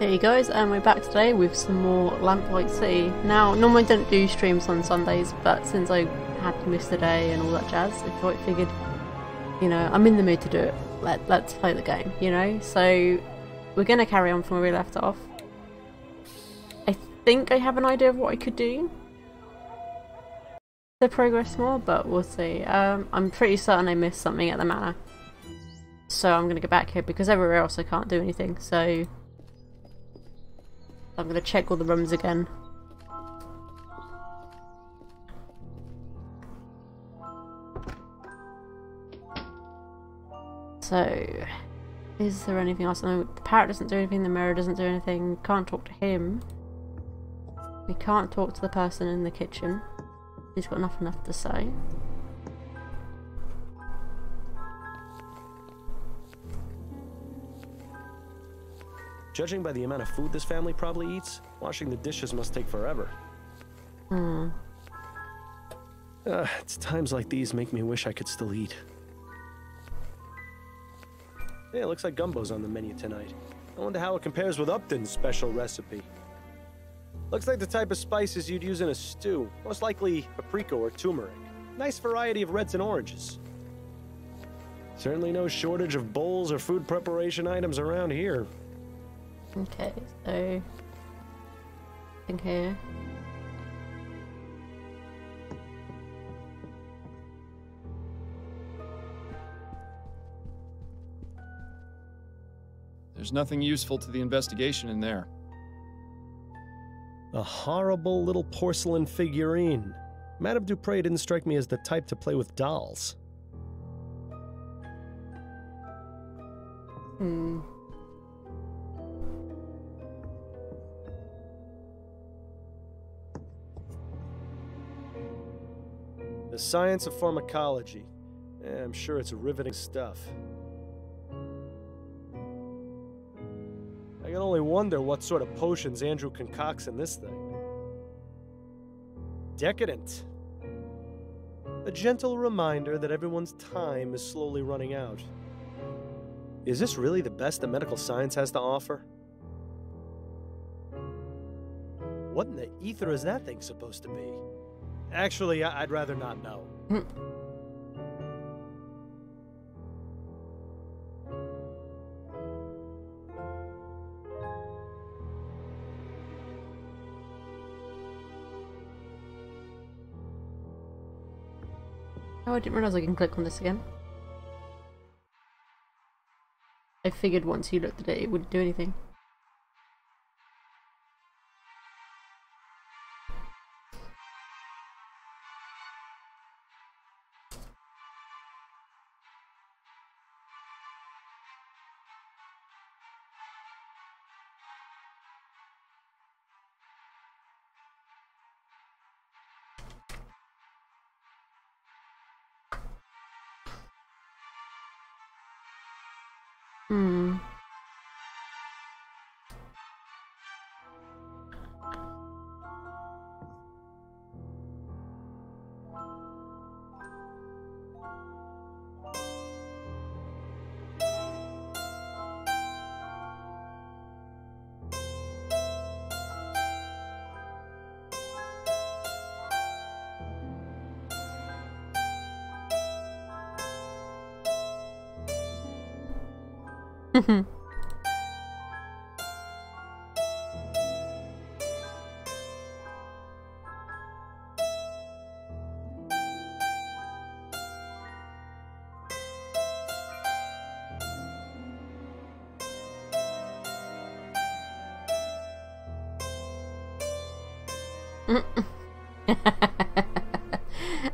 Hey guys, and we're back today with some more Lamplight City. Now, normally I don't do streams on Sundays, but since I had to miss the day and all that jazz, I figured, you know, I'm in the mood to do it. Let's play the game, you know? So, we're going to carry on from where we left off. I think I have an idea of what I could do to progress more, but we'll see. I'm pretty certain I missed something at the manor. So I'm going to go back here because everywhere else I can't do anything, so I'm going to check all the rooms again. So, is there anything else? No, the parrot doesn't do anything, the mirror doesn't do anything, can't talk to him. We can't talk to the person in the kitchen. He's got nothing left to say. Judging by the amount of food this family probably eats, washing the dishes must take forever. It's times like these make me wish I could still eat. Hey, it looks like gumbo's on the menu tonight. I wonder how it compares with Upton's special recipe. Looks like the type of spices you'd use in a stew. Most likely paprika or turmeric. Nice variety of reds and oranges. Certainly no shortage of bowls or food preparation items around here. Okay, so in here. There's nothing useful to the investigation in there. A horrible little porcelain figurine. Madame Dupre didn't strike me as the type to play with dolls. The science of pharmacology. I'm sure it's riveting stuff. I can only wonder what sort of potions Andrew concocts in this thing. Decadent. A gentle reminder that everyone's time is slowly running out. Is this really the best that medical science has to offer? What in the ether is that thing supposed to be? Actually, I'd rather not know. Oh, I didn't realise I can click on this again. I figured once you looked at it, it wouldn't do anything.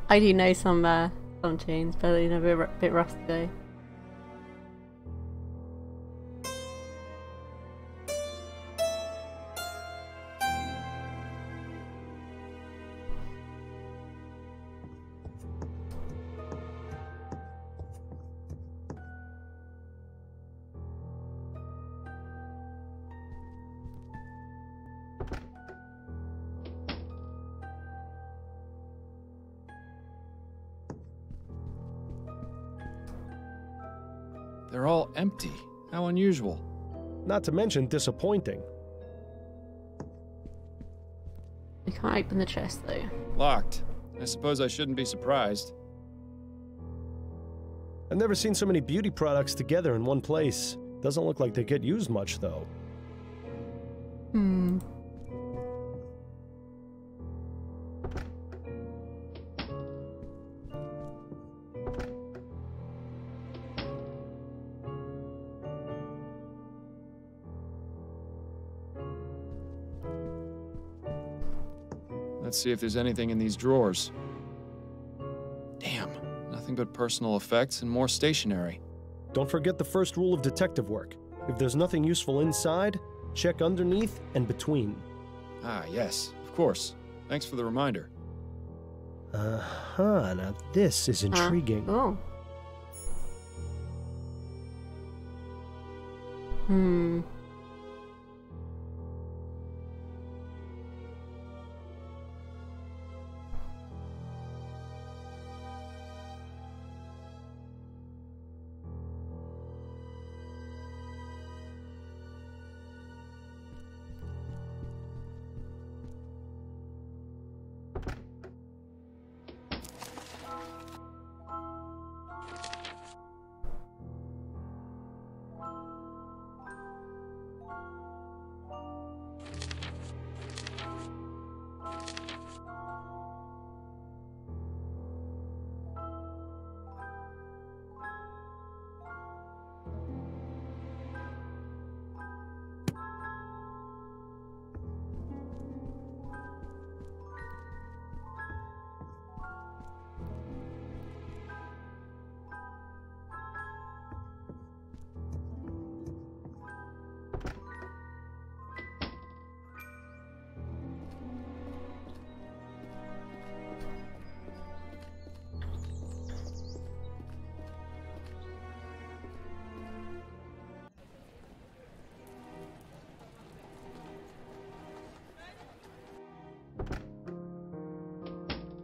I do know some tunes, but you know, a bit rusty though. They're all empty. How unusual. Not to mention disappointing. Can't open the chest though. Locked. I suppose I shouldn't be surprised. I've never seen so many beauty products together in one place. Doesn't look like they get used much, though. Hmm. Let's see if there's anything in these drawers. Damn, nothing but personal effects and more stationery. Don't forget the first rule of detective work. If there's nothing useful inside, check underneath and between. Ah, yes, of course. Thanks for the reminder. Uh-huh, now this is intriguing. Oh. Hmm.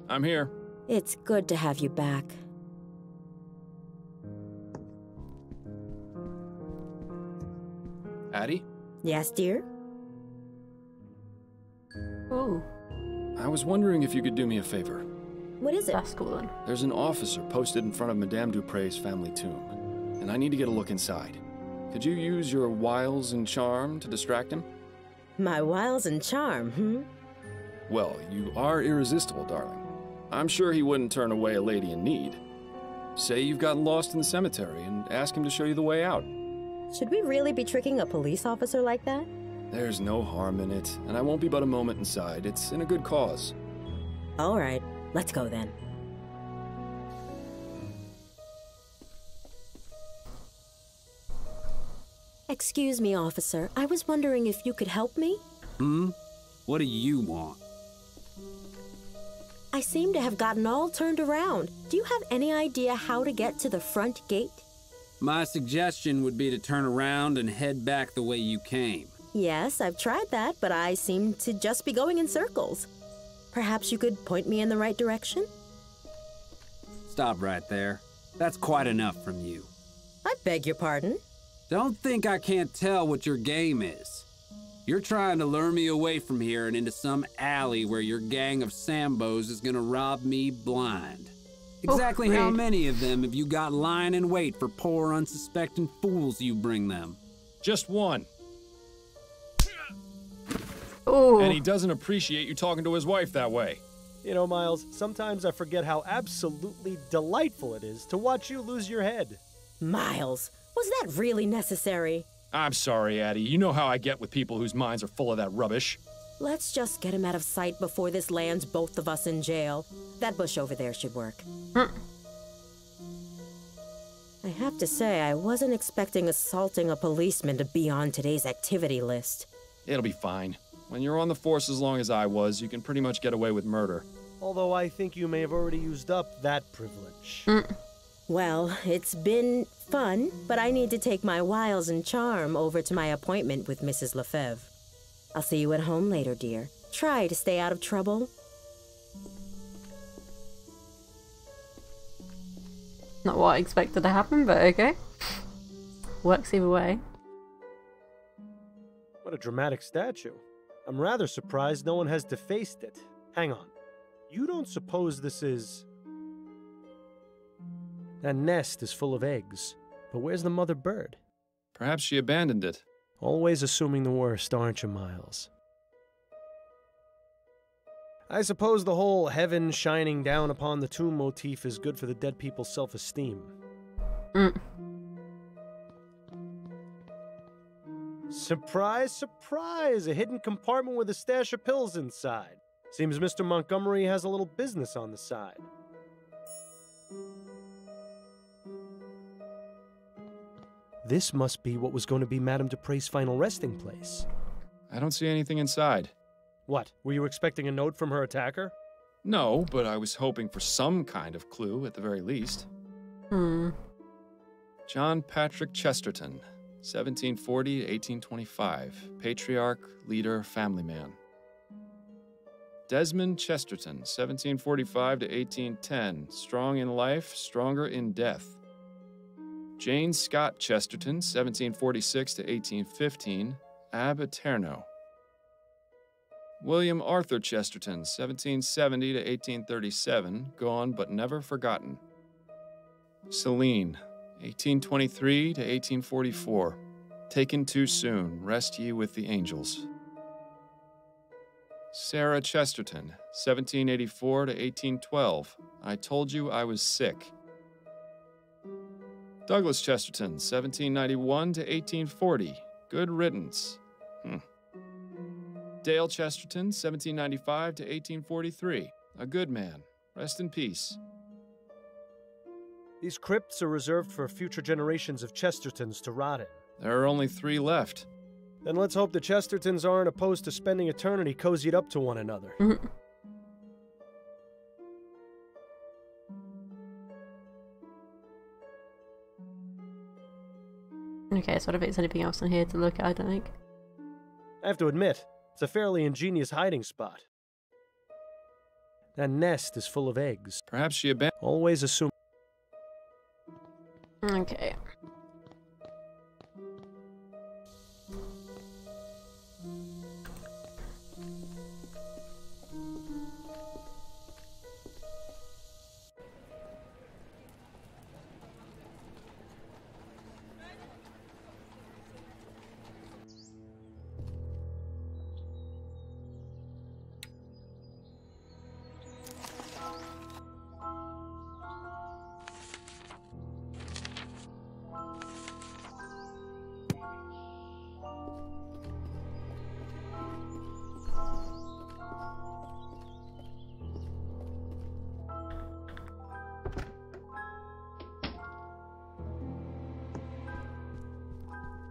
I'm here. It's good to have you back. Addie? Yes, dear? Oh, I was wondering if you could do me a favor. What is it? that's cool then. There's an officer posted in front of Madame Dupre's family tomb, and I need to get a look inside. Could you use your wiles and charm to distract him? My wiles and charm, hmm? Well, you are irresistible, darling. I'm sure he wouldn't turn away a lady in need. Say you've gotten lost in the cemetery and ask him to show you the way out. Should we really be tricking a police officer like that? There's no harm in it, and I won't be but a moment inside. It's in a good cause. All right, let's go then. Excuse me, officer. I was wondering if you could help me? What do you want? I seem to have gotten all turned around. Do you have any idea how to get to the front gate? My suggestion would be to turn around and head back the way you came. Yes, I've tried that, but I seem to just be going in circles. Perhaps you could point me in the right direction? Stop right there. That's quite enough from you. I beg your pardon? Don't think I can't tell what your game is. You're trying to lure me away from here and into some alley where your gang of Sambos is gonna rob me blind. Exactly how rude. many of them have you got lying in wait for poor unsuspecting fools you bring them? Just one. Oh, And he doesn't appreciate you talking to his wife that way. You know, Miles, sometimes I forget how absolutely delightful it is to watch you lose your head. Miles, was that really necessary? I'm sorry, Addie. You know how I get with people whose minds are full of that rubbish. Let's just get him out of sight before this lands both of us in jail. That bush over there should work. I have to say, I wasn't expecting assaulting a policeman to be on today's activity list. It'll be fine. When you're on the force as long as I was, you can pretty much get away with murder. Although I think you may have already used up that privilege. Well, it's been fun, but I need to take my wiles and charm over to my appointment with Mrs. Lefebvre. I'll see you at home later, dear. Try to stay out of trouble. not what I expected to happen, but okay. Works either way. What a dramatic statue. I'm rather surprised no one has defaced it. Hang on. You don't suppose this is... That nest is full of eggs. But where's the mother bird? Perhaps she abandoned it. Always assuming the worst, aren't you, Miles? I suppose the whole heaven shining down upon the tomb motif is good for the dead people's self-esteem. Surprise, surprise! A hidden compartment with a stash of pills inside. Seems Mr. Montgomery has a little business on the side. This must be what was going to be Madame Dupre's final resting place. I don't see anything inside. What? Were you expecting a note from her attacker? No, but I was hoping for some kind of clue at the very least. John Patrick Chesterton, 1740 to 1825. Patriarch, leader, family man. Desmond Chesterton, 1745 to 1810. Strong in life, stronger in death. Jane Scott Chesterton, 1746 to 1815. Ab Aeterno. William Arthur Chesterton, 1770 to 1837, gone but never forgotten. Celine, 1823 to 1844, taken too soon, rest ye with the angels. Sarah Chesterton, 1784 to 1812, I told you I was sick. Douglas Chesterton, 1791 to 1840, good riddance. Dale Chesterton, 1795 to 1843. A good man. Rest in peace. These crypts are reserved for future generations of Chestertons to rot in. There are only 3 left. Then let's hope the Chestertons aren't opposed to spending eternity cozied up to one another. Okay, so I don't think there's anything else in here to look at, I don't think. I have to admit, it's a fairly ingenious hiding spot. That nest is full of eggs. Perhaps she abandoned... Always assume... Okay.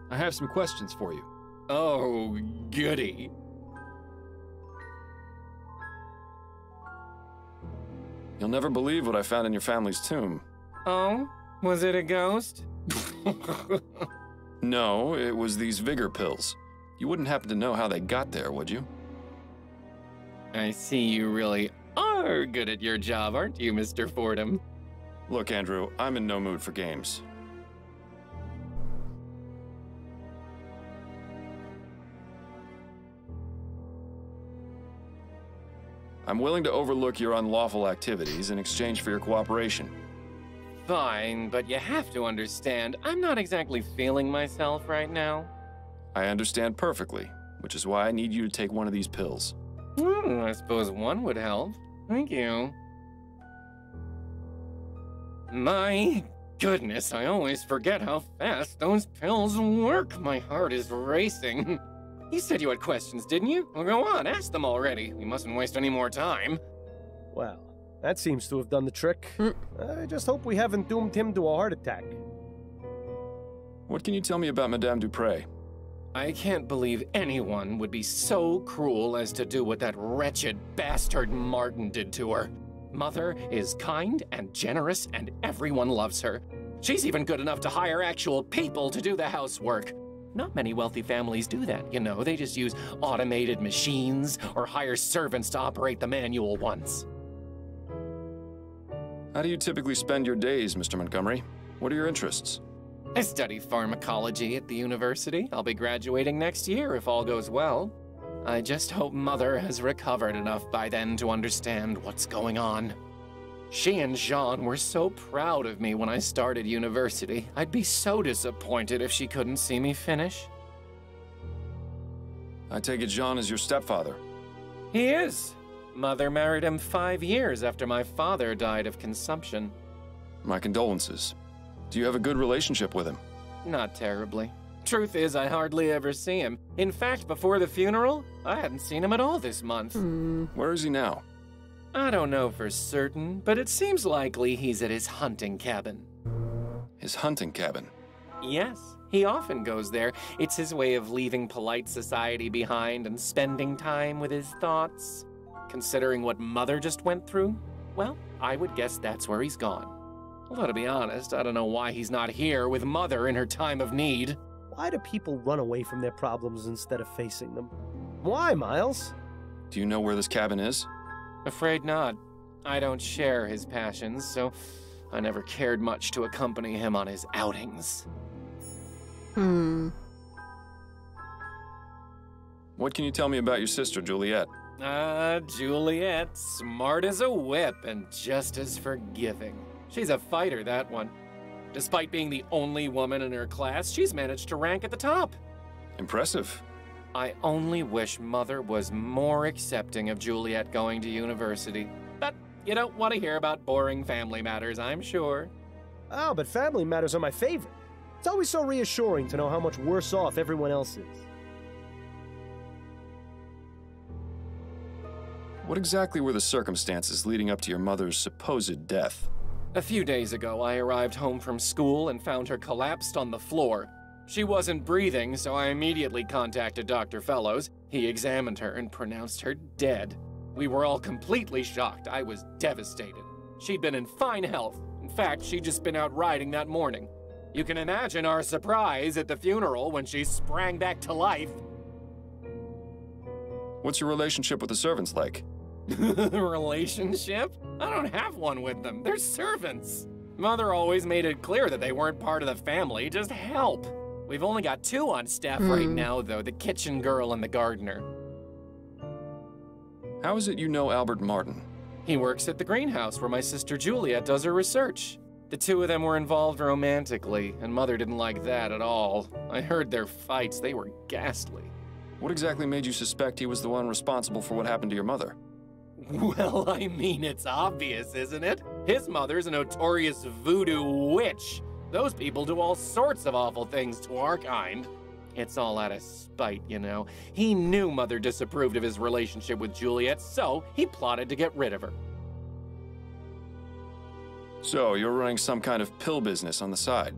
I have some questions for you. Oh, goody. You'll never believe what I found in your family's tomb. Oh? Was it a ghost? No, it was these vigor pills. You wouldn't happen to know how they got there, would you? I see you really are good at your job, aren't you, Mr. Fordham? Look, Andrew, I'm in no mood for games. I'm willing to overlook your unlawful activities in exchange for your cooperation. Fine, but you have to understand, I'm not exactly feeling myself right now. I understand perfectly, which is why I need you to take one of these pills. I suppose one would help. Thank you. My goodness, I always forget how fast those pills work. My heart is racing. You said you had questions, didn't you? Well, go on, ask them already. We mustn't waste any more time. Well, that seems to have done the trick. I just hope we haven't doomed him to a heart attack. What can you tell me about Madame Dupre? I can't believe anyone would be so cruel as to do what that wretched bastard Martin did to her. Mother is kind and generous, and everyone loves her. She's even good enough to hire actual people to do the housework. Not many wealthy families do that, you know. They just use automated machines or hire servants to operate the manual ones. How do you typically spend your days, Mr. Montgomery? What are your interests? I study pharmacology at the university. I'll be graduating next year if all goes well. I just hope Mother has recovered enough by then to understand what's going on. She and Jean were so proud of me when I started university. I'd be so disappointed if she couldn't see me finish. I take it Jean is your stepfather. He is. Mother married him 5 years after my father died of consumption. My condolences. Do you have a good relationship with him? Not terribly. Truth is, I hardly ever see him. In fact, before the funeral, I hadn't seen him at all this month. Where is he now? I don't know for certain, but it seems likely he's at his hunting cabin. His hunting cabin? Yes, he often goes there. It's his way of leaving polite society behind and spending time with his thoughts. Considering what Mother just went through, well, I would guess that's where he's gone. Although, to be honest, I don't know why he's not here with Mother in her time of need. Why do people run away from their problems instead of facing them? Why, Miles? Do you know where this cabin is? Afraid not. I don't share his passions, so I never cared much to accompany him on his outings. What can you tell me about your sister, Juliet? Juliet, smart as a whip and just as forgiving. She's a fighter, that one. Despite being the only woman in her class, she's managed to rank at the top. Impressive. I only wish Mother was more accepting of Juliet going to university. But you don't want to hear about boring family matters, I'm sure. Oh, but family matters are my favorite. It's always so reassuring to know how much worse off everyone else is. What exactly were the circumstances leading up to your mother's supposed death? A few days ago, I arrived home from school and found her collapsed on the floor. She wasn't breathing, so I immediately contacted Dr. Fellows. He examined her and pronounced her dead. We were all completely shocked. I was devastated. She'd been in fine health. In fact, she'd just been out riding that morning. You can imagine our surprise at the funeral when she sprang back to life. What's your relationship with the servants like? Relationship? I don't have one with them. They're servants. Mother always made it clear that they weren't part of the family, just help. We've only got 2 on staff right now, though, the kitchen girl and the gardener. How is it you know Albert Martin? He works at the greenhouse where my sister Juliet does her research. The 2 of them were involved romantically, and Mother didn't like that at all. I heard their fights. They were ghastly. What exactly made you suspect he was the one responsible for what happened to your mother? Well, I mean, it's obvious, isn't it? His mother's a notorious voodoo witch. Those people do all sorts of awful things to our kind. It's all out of spite, you know. He knew Mother disapproved of his relationship with Juliet, so he plotted to get rid of her. So, you're running some kind of pill business on the side?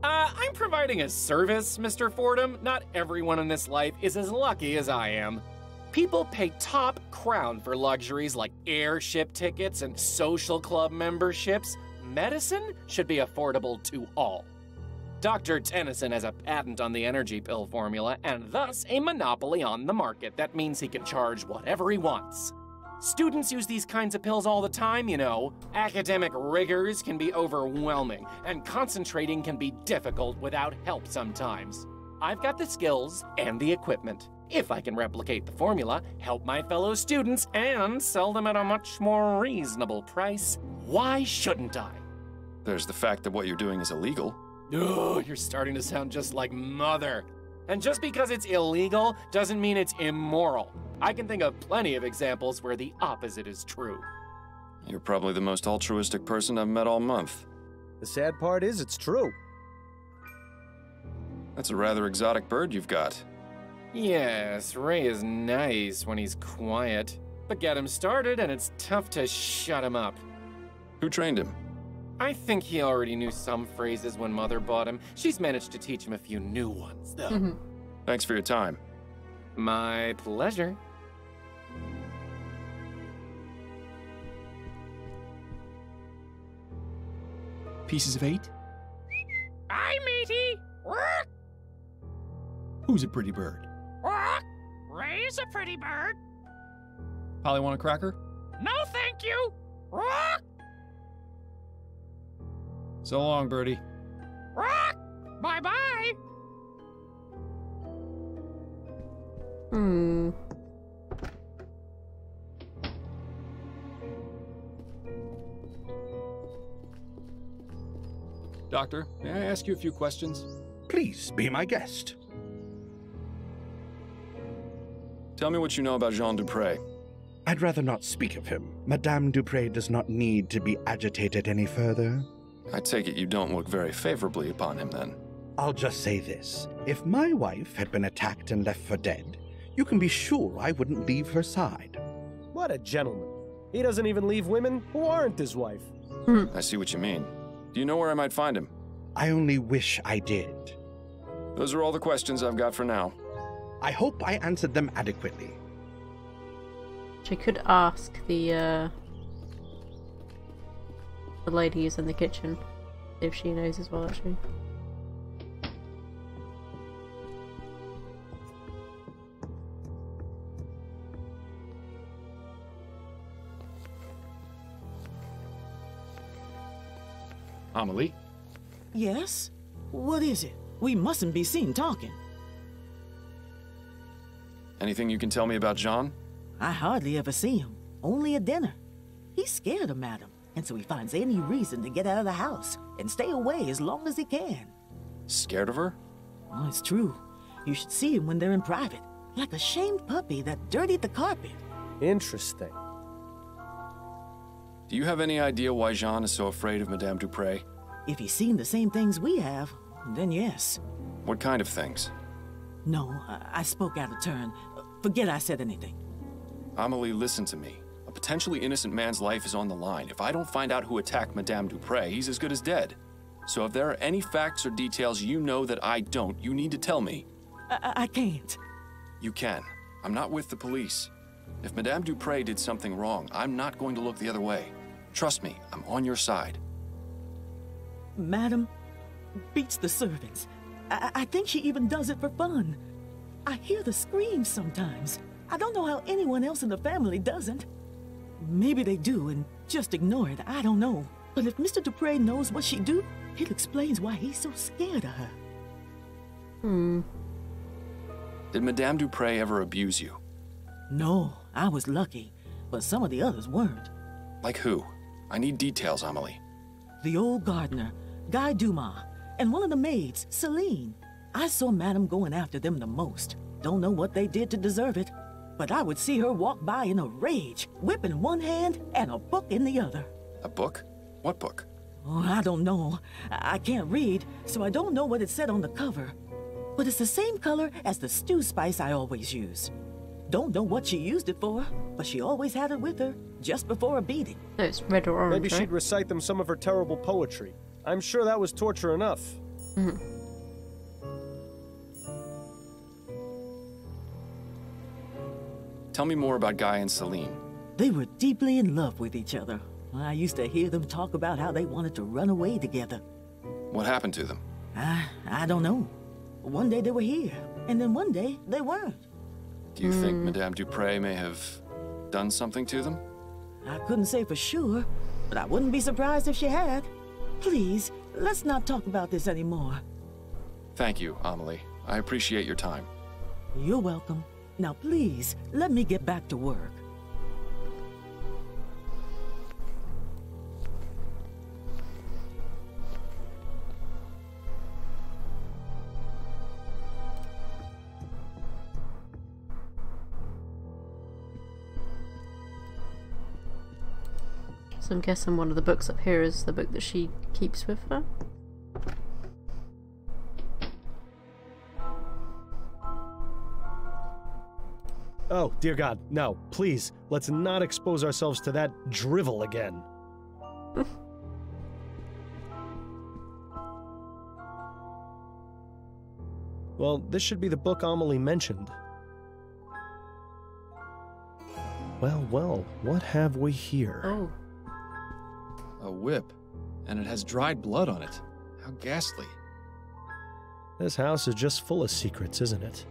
I'm providing a service, Mr. Fordham. Not everyone in this life is as lucky as I am. People pay top crown for luxuries like airship tickets and social club memberships. Medicine should be affordable to all. Dr. Tennyson has a patent on the energy pill formula and thus a monopoly on the market. That means he can charge whatever he wants. Students use these kinds of pills all the time, you know. Academic rigors can be overwhelming, and concentrating can be difficult without help sometimes. I've got the skills and the equipment. If I can replicate the formula, help my fellow students, and sell them at a much more reasonable price, why shouldn't I? There's the fact that what you're doing is illegal. Oh, you're starting to sound just like Mother. And just because it's illegal doesn't mean it's immoral. I can think of plenty of examples where the opposite is true. You're probably the most altruistic person I've met all month. The sad part is it's true. That's a rather exotic bird you've got. Yes, Ray is nice when he's quiet. But get him started and it's tough to shut him up. Who trained him? I think he already knew some phrases when Mother bought him. She's managed to teach him a few new ones, though. Thanks for your time. My pleasure. Pieces of 8? Aye, matey. Work. Who's a pretty bird? Work. Ray's a pretty bird. Polly want a cracker? No, thank you. Work. So long, birdie. Work. Bye-bye. Doctor, may I ask you a few questions? Please be my guest. Tell me what you know about Jean Dupre. I'd rather not speak of him. Madame Dupre does not need to be agitated any further. I take it you don't look very favorably upon him, then. I'll just say this. If my wife had been attacked and left for dead, you can be sure I wouldn't leave her side. What a gentleman. He doesn't even leave women who aren't his wife. I see what you mean. Do you know where I might find him? I only wish I did. Those are all the questions I've got for now. I hope I answered them adequately. She could ask the lady who's in the kitchen if she knows as well, actually. Amelie? Yes? What is it? We mustn't be seen talking. Anything you can tell me about Jean? I hardly ever see him. Only at dinner. He's scared of Madame, and so he finds any reason to get out of the house and stay away as long as he can. Scared of her? Oh, it's true. You should see him when they're in private. Like a shamed puppy that dirtied the carpet. Interesting. Do you have any idea why Jean is so afraid of Madame Dupre? If he's seen the same things we have, then yes. What kind of things? No, I spoke out of turn. Forget I said anything. Amelie, listen to me. A potentially innocent man's life is on the line. If I don't find out who attacked Madame Dupre, he's as good as dead. So if there are any facts or details you know that I don't, you need to tell me. I can't. You can. I'm not with the police. If Madame Dupre did something wrong, I'm not going to look the other way. Trust me, I'm on your side. Madam beats the servants. I think she even does it for fun. I hear the screams sometimes. I don't know how anyone else in the family doesn't. Maybe they do and just ignore it. I don't know. But if Mr. Dupre knows what she do, it explains why he's so scared of her. Did Madame Dupre ever abuse you? No, I was lucky, but some of the others weren't. Like who? I need details, Amelie. The old gardener, Guy Dumas, and one of the maids, Celine. I saw Madame going after them the most. Don't know what they did to deserve it, but I would see her walk by in a rage, whip in one hand and a book in the other. A book? What book? Oh, I don't know. I can't read, so I don't know what it said on the cover. But it's the same color as the stew spice I always use. Don't know what she used it for, but she always had it with her, just before a beating. So it's red or orange, Maybe she'd recite them some of her terrible poetry. I'm sure that was torture enough. Tell me more about Guy and Celine. They were deeply in love with each other. I used to hear them talk about how they wanted to run away together. What happened to them? I don't know. One day they were here, and then one day they weren't. Do you think Madame Dupre may have done something to them? I couldn't say for sure, but I wouldn't be surprised if she had. Please, let's not talk about this anymore. Thank you, Amelie. I appreciate your time. You're welcome. Now please, let me get back to work. So I'm guessing one of the books up here is the book that she keeps with her. Oh, dear God, no. Please, let's not expose ourselves to that drivel again. Well, this should be the book Amelie mentioned. Well, what have we here? Oh. A whip. And it has dried blood on it. How ghastly. This house is just full of secrets, isn't it?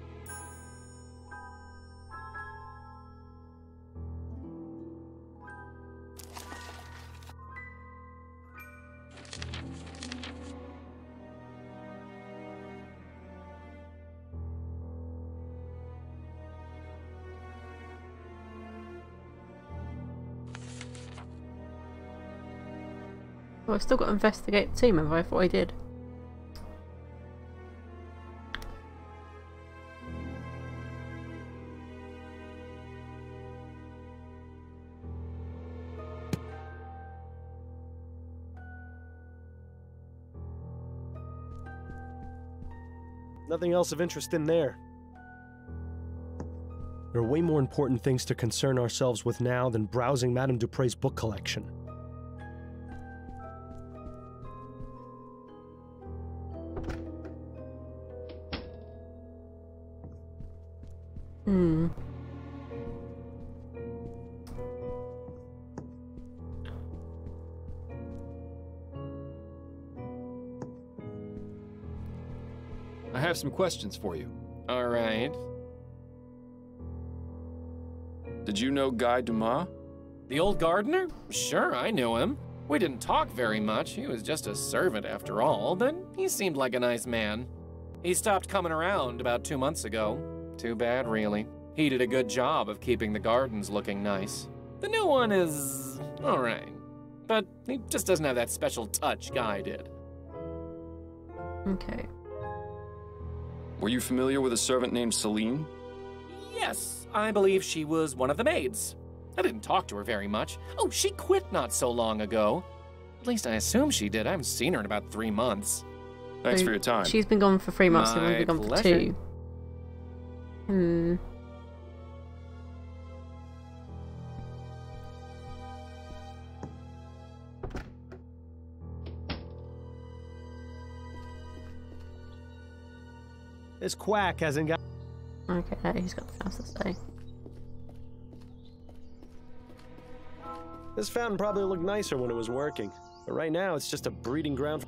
Oh, I've still got to investigate the team, have I? I thought I did. Nothing else of interest in there. There are way more important things to concern ourselves with now than browsing Madame Dupre's book collection. I have some questions for you. All right. Did you know Guy Dumas? The old gardener? Sure, I knew him. We didn't talk very much. He was just a servant after all, but he seemed like a nice man. He stopped coming around about 2 months ago. Too bad, really. He did a good job of keeping the gardens looking nice. The new one is all right, but he just doesn't have that special touch Guy did. Okay. Were you familiar with a servant named Celine? Yes, I believe she was one of the maids. I didn't talk to her very much. Oh, she quit not so long ago. At least I assume she did. I haven't seen her in about 3 months. Thanks So for your time. She's been gone for 3 months, and My we've been gone for pleasure. 2. This quack hasn't got... Okay, he's got nothing else to say. This fountain probably looked nicer when it was working, but right now it's just a breeding ground.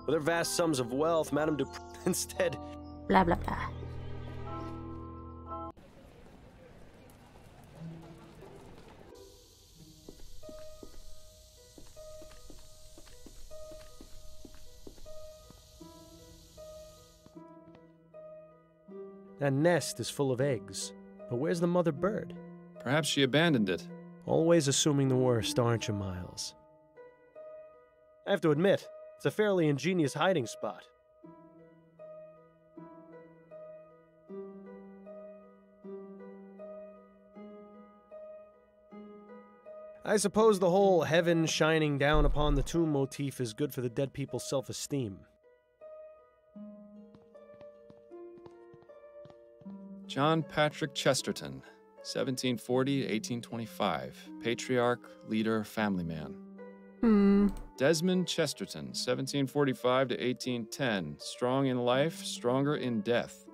With her vast sums of wealth, Madame Dupre instead... Blah, blah, blah. That nest is full of eggs, but where's the mother bird? Perhaps she abandoned it. Always assuming the worst, aren't you, Miles? I have to admit, it's a fairly ingenious hiding spot. I suppose the whole heaven shining down upon the tomb motif is good for the dead people's self-esteem. John Patrick Chesterton, 1740 to 1825. Patriarch, leader, family man. Desmond Chesterton, 1745 to 1810. Strong in life, stronger in death.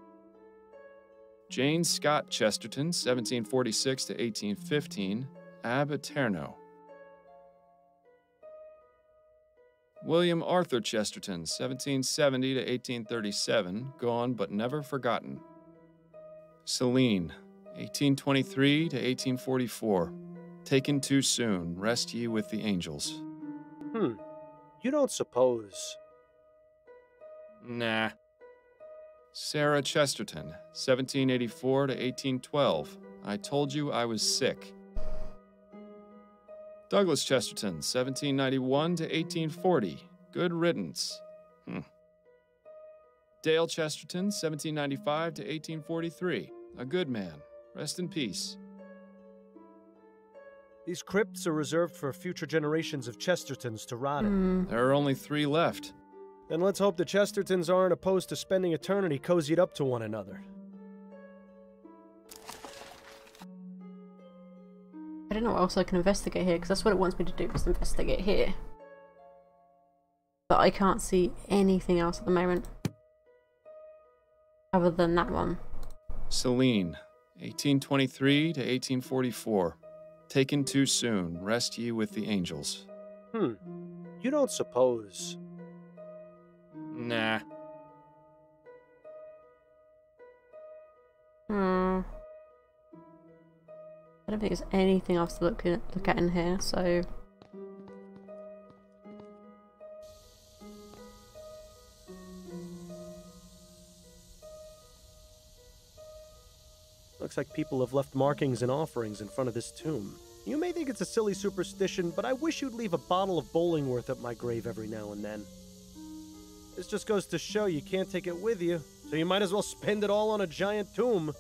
Jane Scott Chesterton, 1746 to 1815. Ab Aeterno. William Arthur Chesterton, 1770 to 1837. Gone but never forgotten. Celine, 1823 to 1844. Taken too soon, rest ye with the angels. You don't suppose... Nah. Sarah Chesterton, 1784 to 1812. I told you I was sick. Douglas Chesterton, 1791 to 1840. Good riddance. Dale Chesterton, 1795 to 1843. A good man. Rest in peace. These crypts are reserved for future generations of Chestertons to rot in. There are only 3 left. Then let's hope the Chestertons aren't opposed to spending eternity cozied up to one another. I don't know what else I can investigate here, because that's what it wants me to do, is investigate here. But I can't see anything else at the moment. Other than that one. Celine, 1823 to 1844. Taken too soon, rest ye with the angels. You don't suppose... Nah. I don't think there's anything else to look at in here, so... Looks like people have left markings and offerings in front of this tomb. You may think it's a silly superstition, but I wish you'd leave a bottle of Bollingworth at my grave every now and then. This just goes to show you can't take it with you, so you might as well spend it all on a giant tomb.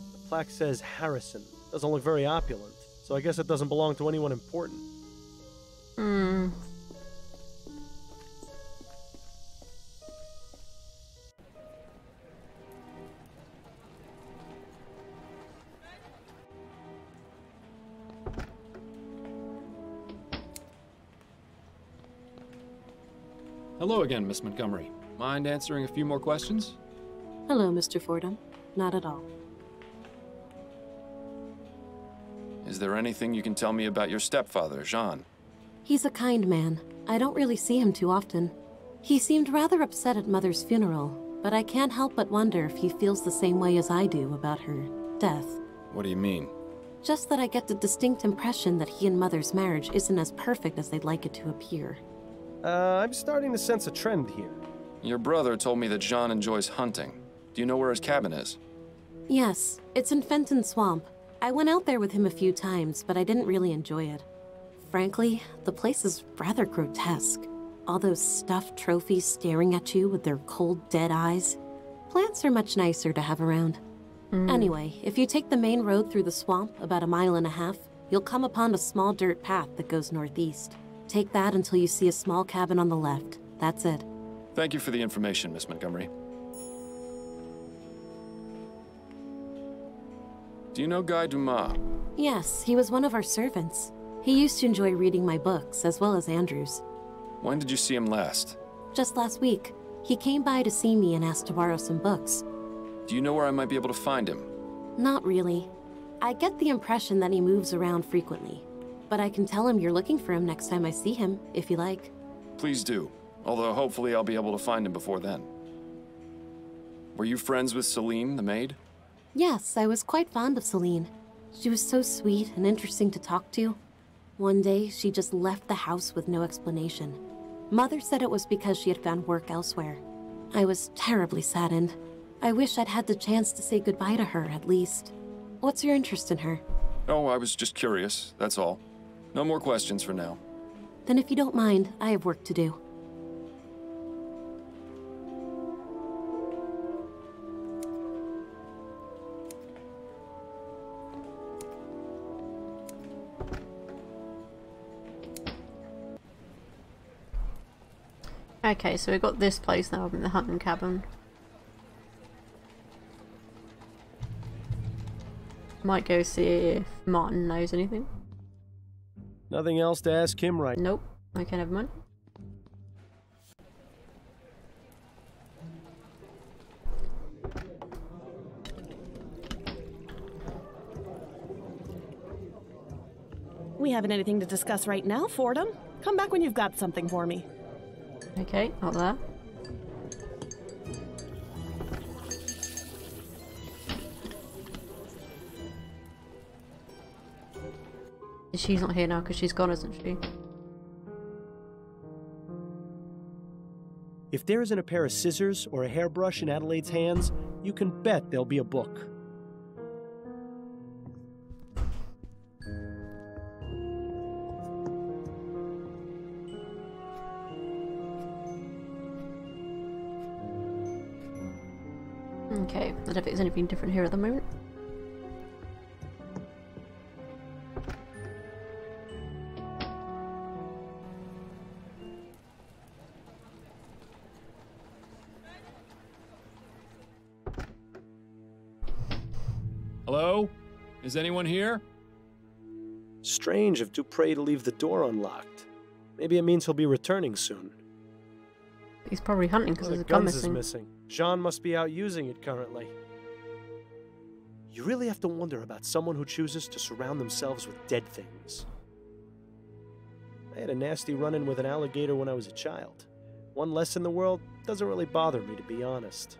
The plaque says Harrison. Doesn't look very opulent, so I guess it doesn't belong to anyone important. Hello again, Miss Montgomery. Mind answering a few more questions? Hello, Mr. Fordham. Not at all. Is there anything you can tell me about your stepfather, Jean? He's a kind man. I don't really see him too often. He seemed rather upset at Mother's funeral, but I can't help but wonder if he feels the same way as I do about her death. What do you mean? Just that I get the distinct impression that he and Mother's marriage isn't as perfect as they'd like it to appear. I'm starting to sense a trend here. Your brother told me that Jean enjoys hunting. Do you know where his cabin is? Yes, it's in Fenton Swamp. I went out there with him a few times, but I didn't really enjoy it. Frankly, the place is rather grotesque. All those stuffed trophies staring at you with their cold, dead eyes. Plants are much nicer to have around. Anyway, if you take the main road through the swamp about 1.5 miles, you'll come upon a small dirt path that goes northeast. Take that until you see a small cabin on the left. That's it. Thank you for the information, Miss Montgomery. Do you know Guy Dumas? Yes, he was one of our servants. He used to enjoy reading my books, as well as Andrew's. When did you see him last? Just last week. He came by to see me and asked to borrow some books. Do you know where I might be able to find him? Not really. I get the impression that he moves around frequently. But I can tell him you're looking for him next time I see him, if you like. Please do. Although hopefully I'll be able to find him before then. Were you friends with Celine, the maid? Yes, I was quite fond of Celine. She was so sweet and interesting to talk to. One day, she just left the house with no explanation. Mother said it was because she had found work elsewhere. I was terribly saddened. I wish I'd had the chance to say goodbye to her, at least. What's your interest in her? Oh, I was just curious, that's all. No more questions for now. Then if you don't mind, I have work to do. Okay, so we've got this place now in the hunting cabin. Might go see if Martin knows anything. Nothing else to ask him right now. Nope. Okay, never mind. We haven't anything to discuss right now, Fordham. Come back when you've got something for me. Okay, not there. She's not here now because she's gone, isn't she? If there isn't a pair of scissors or a hairbrush in Adelaide's hands, you can bet there'll be a book. Okay, I don't think there's anything different here at the moment. Hello? Is anyone here? Strange of Dupre to leave the door unlocked. Maybe it means he'll be returning soon. He's probably hunting because One there's of a the gun guns is missing. missing. Jean must be out using it currently. You really have to wonder about someone who chooses to surround themselves with dead things. I had a nasty run-in with an alligator when I was a child. One less in the world doesn't really bother me, to be honest.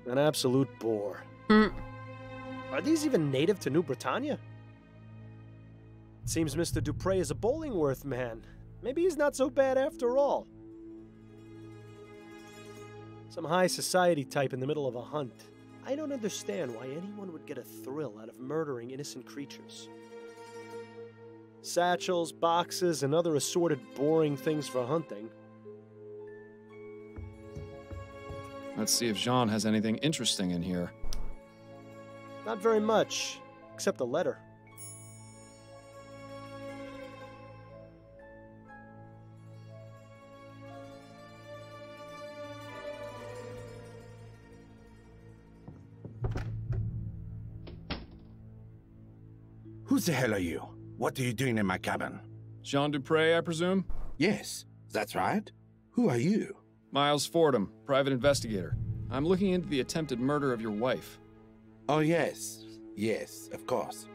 An absolute bore. Are these even native to New Britannia? It seems Mr. Dupre is a Bollingworth man. Maybe he's not so bad after all. Some high society type in the middle of a hunt. I don't understand why anyone would get a thrill out of murdering innocent creatures. Satchels, boxes, and other assorted boring things for hunting. Let's see if Jean has anything interesting in here. Not very much, except a letter. Who the hell are you? What are you doing in my cabin? Jean Dupre, I presume? Yes, that's right. Who are you? Miles Fordham, private investigator. I'm looking into the attempted murder of your wife. Oh, yes. Yes, of course.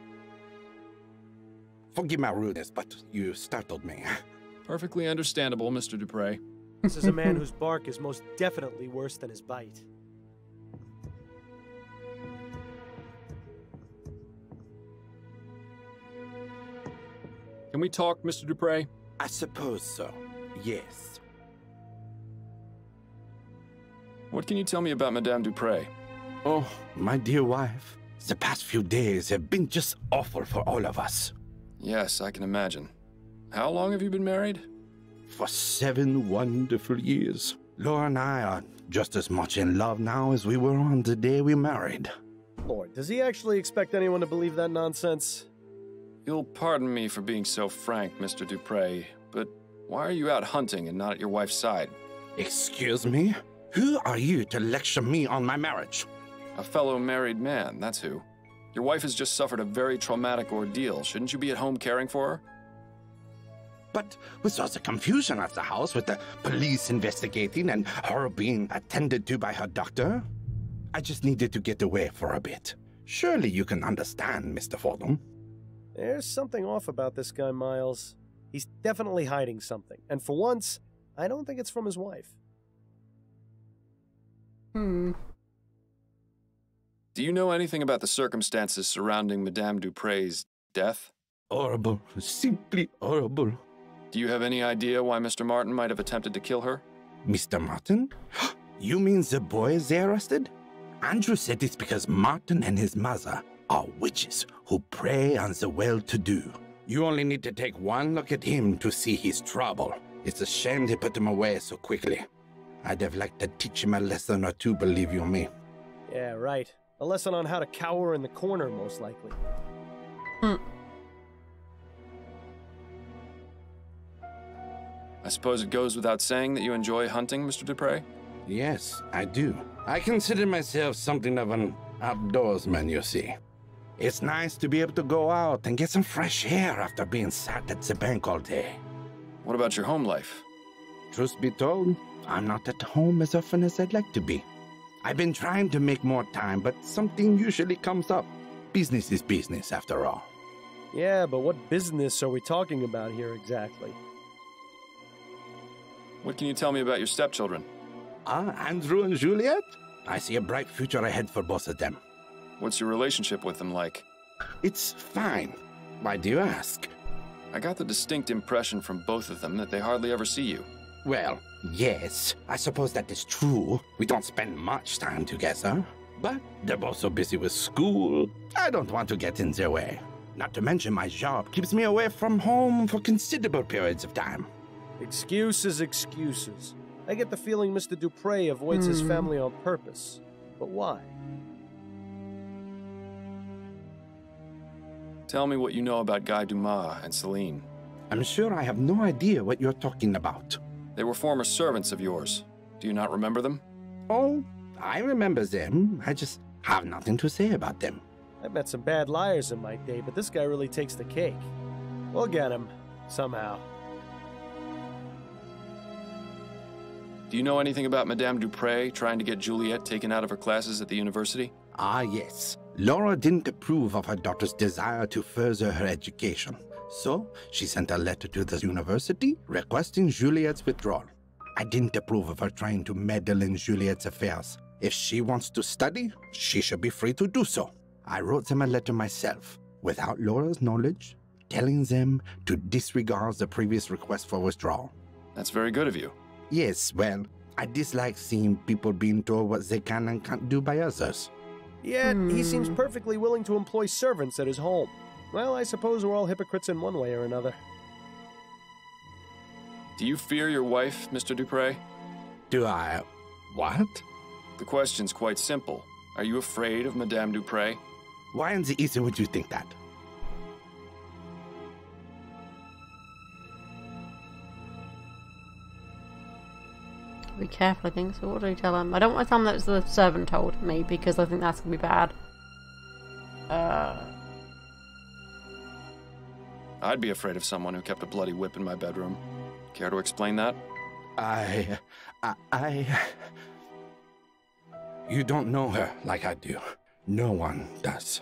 Forgive my rudeness, but you startled me. Perfectly understandable, Mr. Dupre. This is a man whose bark is most definitely worse than his bite. Can we talk, Mr. Dupre? I suppose so, yes. What can you tell me about Madame Dupre? Oh, my dear wife, the past few days have been just awful for all of us. Yes, I can imagine. How long have you been married? For 7 wonderful years. Laura and I are just as much in love now as we were on the day we married. Lord, does he actually expect anyone to believe that nonsense? You'll pardon me for being so frank, Mr. Dupre, but why are you out hunting and not at your wife's side? Excuse me? Who are you to lecture me on my marriage? A fellow married man, that's who. Your wife has just suffered a very traumatic ordeal. Shouldn't you be at home caring for her? But with all the confusion at the house, with the police investigating and her being attended to by her doctor, I just needed to get away for a bit. Surely you can understand, Mr. Fordham. There's something off about this guy, Miles. He's definitely hiding something. And for once, I don't think it's from his wife. Do you know anything about the circumstances surrounding Madame Dupre's death? Horrible. Simply horrible. Do you have any idea why Mr. Martin might have attempted to kill her? Mr. Martin? You mean the boys they arrested? Andrew said it's because Martin and his mother are witches who prey on the well-to-do. You only need to take one look at him to see his trouble. It's a shame they put him away so quickly. I'd have liked to teach him a lesson or two, believe you me. Yeah, right. A lesson on how to cower in the corner, most likely. I suppose it goes without saying that you enjoy hunting, Mr. Dupre? Yes, I do. I consider myself something of an outdoorsman, you see. It's nice to be able to go out and get some fresh air after being sat at the bank all day. What about your home life? Truth be told, I'm not at home as often as I'd like to be. I've been trying to make more time, but something usually comes up. Business is business, after all. Yeah, but what business are we talking about here exactly? What can you tell me about your stepchildren? Andrew and Juliet? I see a bright future ahead for both of them. What's your relationship with them like? It's fine. Why do you ask? I got the distinct impression from both of them that they hardly ever see you. Well, yes, I suppose that is true. We don't spend much time together. But they're both so busy with school, I don't want to get in their way. Not to mention my job keeps me away from home for considerable periods of time. Excuses, excuses. I get the feeling Mr. Dupre avoids his family on purpose. But why? Tell me what you know about Guy Dumas and Celine. I'm sure I have no idea what you're talking about. They were former servants of yours. Do you not remember them? Oh, I remember them. I just have nothing to say about them. I've met some bad liars in my day, but this guy really takes the cake. We'll get him, somehow. Do you know anything about Madame Dupre trying to get Juliet taken out of her classes at the university? Ah, yes. Laura didn't approve of her daughter's desire to further her education. So, she sent a letter to the university requesting Juliet's withdrawal. I didn't approve of her trying to meddle in Juliet's affairs. If she wants to study, she should be free to do so. I wrote them a letter myself, without Laura's knowledge, telling them to disregard the previous request for withdrawal. That's very good of you. Yes, well, I dislike seeing people being told what they can and can't do by others. Yet, he seems perfectly willing to employ servants at his home. Well, I suppose we're all hypocrites in one way or another. Do you fear your wife, Mr. Dupre? Do I... what? The question's quite simple. Are you afraid of Madame Dupre? Why in the easy would you think that? Be careful, I think. So what do we tell him? I don't want to tell him that the servant told me, because I think that's going to be bad. I'd be afraid of someone who kept a bloody whip in my bedroom. Care to explain that? You don't know her like I do. No one does.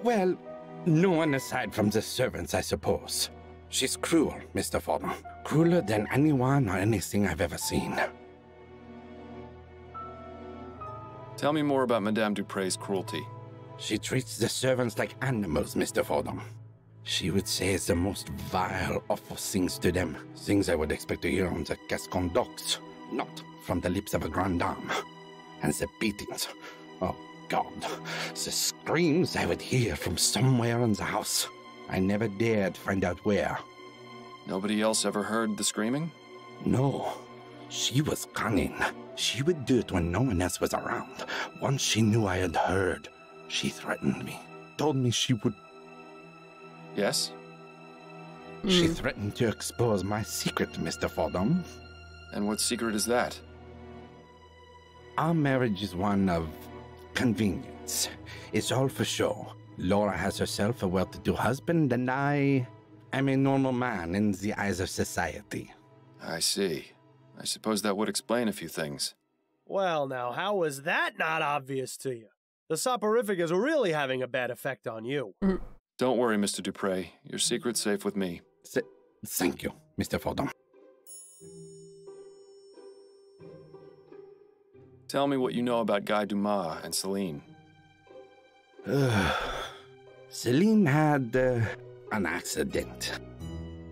Well, no one aside from the servants, I suppose. She's cruel, Mr. Fordham. Crueler than anyone or anything I've ever seen. Tell me more about Madame Dupre's cruelty. She treats the servants like animals, Mr. Fordham. She would say the most vile, awful things to them. Things I would expect to hear on the Gascon docks, not from the lips of a grande dame. And the beatings. Oh, God. The screams I would hear from somewhere in the house. I never dared find out where. Nobody else ever heard the screaming? No. She was cunning. She would do it when no one else was around. Once she knew I had heard, she threatened me. Told me she would... Yes? She threatened to expose my secret, Mr. Fordham. And what secret is that? Our marriage is one of convenience. It's all for show. Laura has herself a well-to-do husband, and I am a normal man in the eyes of society. I see. I suppose that would explain a few things. Well, now, how was that not obvious to you? The soporific is really having a bad effect on you. Don't worry, Mr. Dupre. Your secret's safe with me. Thank you, Mr. Fordham. Tell me what you know about Guy Dumas and Celine. Celine had an accident.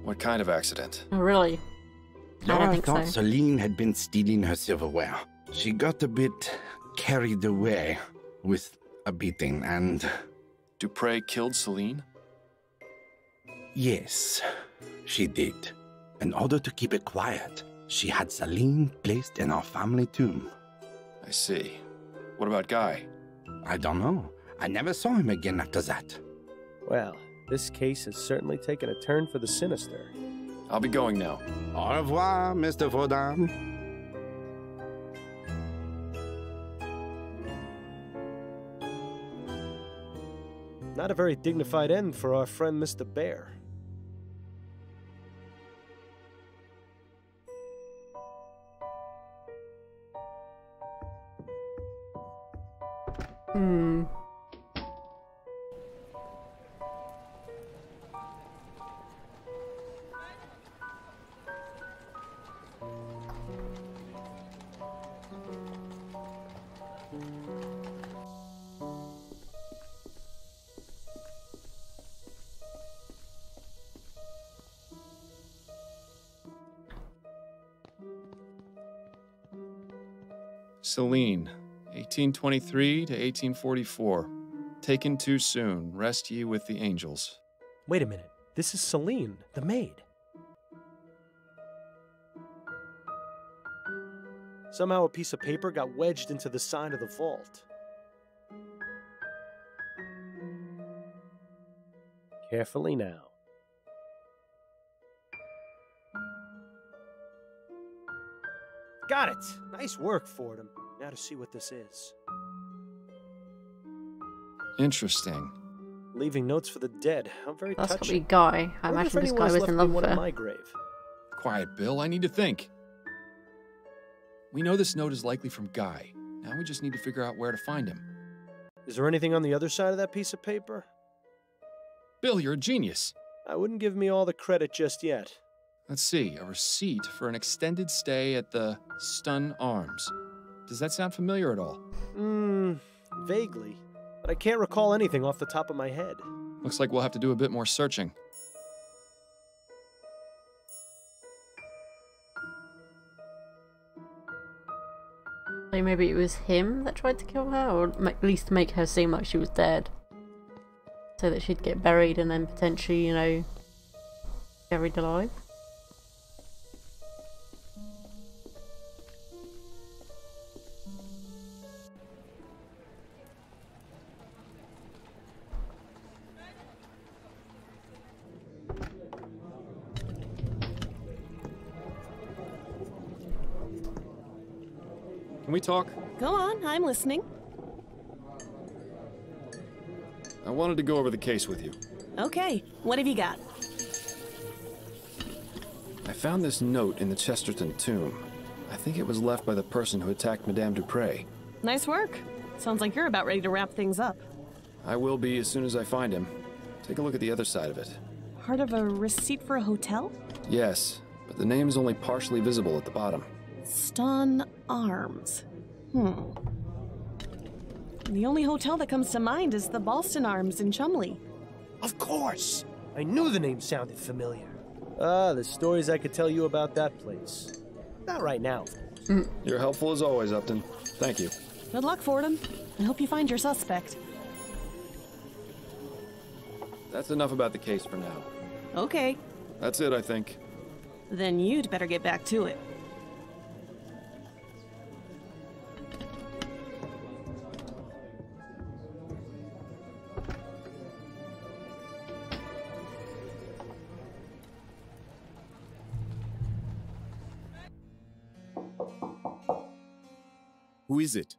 What kind of accident? Oh, really? I don't Laura think thought so. Celine had been stealing her silverware. She got a bit carried away with a beating, and... Dupre killed Celine? Yes, she did. In order to keep it quiet, she had Celine placed in our family tomb. I see. What about Guy? I don't know. I never saw him again after that. Well, this case has certainly taken a turn for the sinister. I'll be going now. Au revoir, Mr. Fordham. Not a very dignified end for our friend Mr. Bear. Celine, 1823 to 1844. Taken too soon. Rest ye with the angels. Wait a minute. This is Celine, the maid. Somehow a piece of paper got wedged into the side of the vault. Carefully now. Got it! Nice work, Fordham. Now to see what this is. Interesting. Leaving notes for the dead. How very That's got to be touching. Guy. I Wonder if imagine this anyone guy has was left in me love one with at her. my grave. Quiet, Bill. I need to think. We know this note is likely from Guy. Now we just need to figure out where to find him. Is there anything on the other side of that piece of paper? Bill, you're a genius. I wouldn't give me all the credit just yet. Let's see. A receipt for an extended stay at the Stun Arms. Does that sound familiar at all? Vaguely. But I can't recall anything off the top of my head. Looks like we'll have to do a bit more searching. So maybe it was him that tried to kill her, or at least make her seem like she was dead. So that she'd get buried and then potentially, you know, buried alive. Can we talk? Go on, I'm listening. I wanted to go over the case with you. Okay, what have you got? I found this note in the Chesterton tomb. I think it was left by the person who attacked Madame Dupre. Nice work. Sounds like you're about ready to wrap things up. I will be as soon as I find him. Take a look at the other side of it. Part of a receipt for a hotel? Yes, but the name is only partially visible at the bottom. Stun Arms. The only hotel that comes to mind is the Boston Arms in Chumley. Of course! I knew the name sounded familiar. Ah, the stories I could tell you about that place. Not right now. You're helpful as always, Upton. Thank you. Good luck, Fordham. I hope you find your suspect. That's enough about the case for now. Okay. That's it, I think. Then you'd better get back to it. Who is it?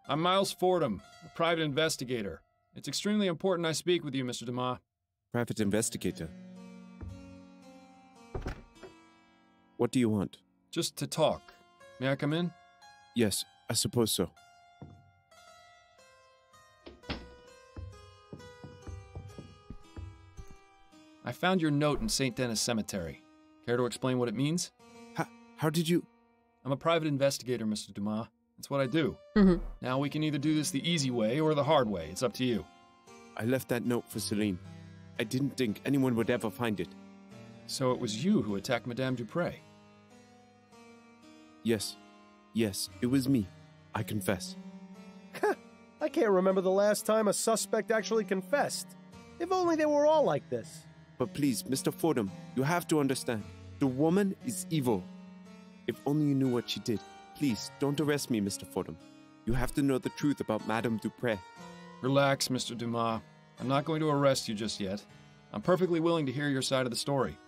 I'm Miles Fordham, a private investigator. It's extremely important I speak with you, Mr. Dumas. Private investigator. What do you want? Just to talk. May I come in? Yes, I suppose so. I found your note in St. Denis Cemetery. Care to explain what it means? How did you... I'm a private investigator, Mr. Dumas. That's what I do. Now we can either do this the easy way or the hard way. It's up to you. I left that note for Celine. I didn't think anyone would ever find it. So it was you who attacked Madame Dupre? Yes. Yes, it was me. I confess. I can't remember the last time a suspect actually confessed. If only they were all like this. But please, Mr. Fordham, you have to understand. The woman is evil. If only you knew what she did. Please, don't arrest me, Mr. Fordham. You have to know the truth about Madame Dupre. Relax, Mr. Dumas. I'm not going to arrest you just yet. I'm perfectly willing to hear your side of the story.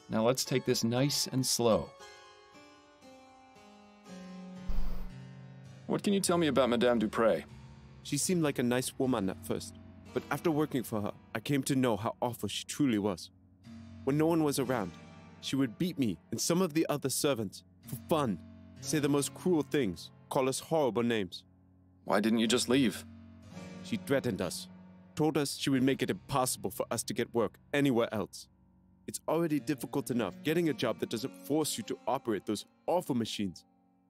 Now let's take this nice and slow. What can you tell me about Madame Dupre? She seemed like a nice woman at first, but after working for her, I came to know how awful she truly was. When no one was around, she would beat me and some of the other servants for fun, say the most cruel things, call us horrible names. Why didn't you just leave? She threatened us, told us she would make it impossible for us to get work anywhere else. It's already difficult enough getting a job that doesn't force you to operate those awful machines.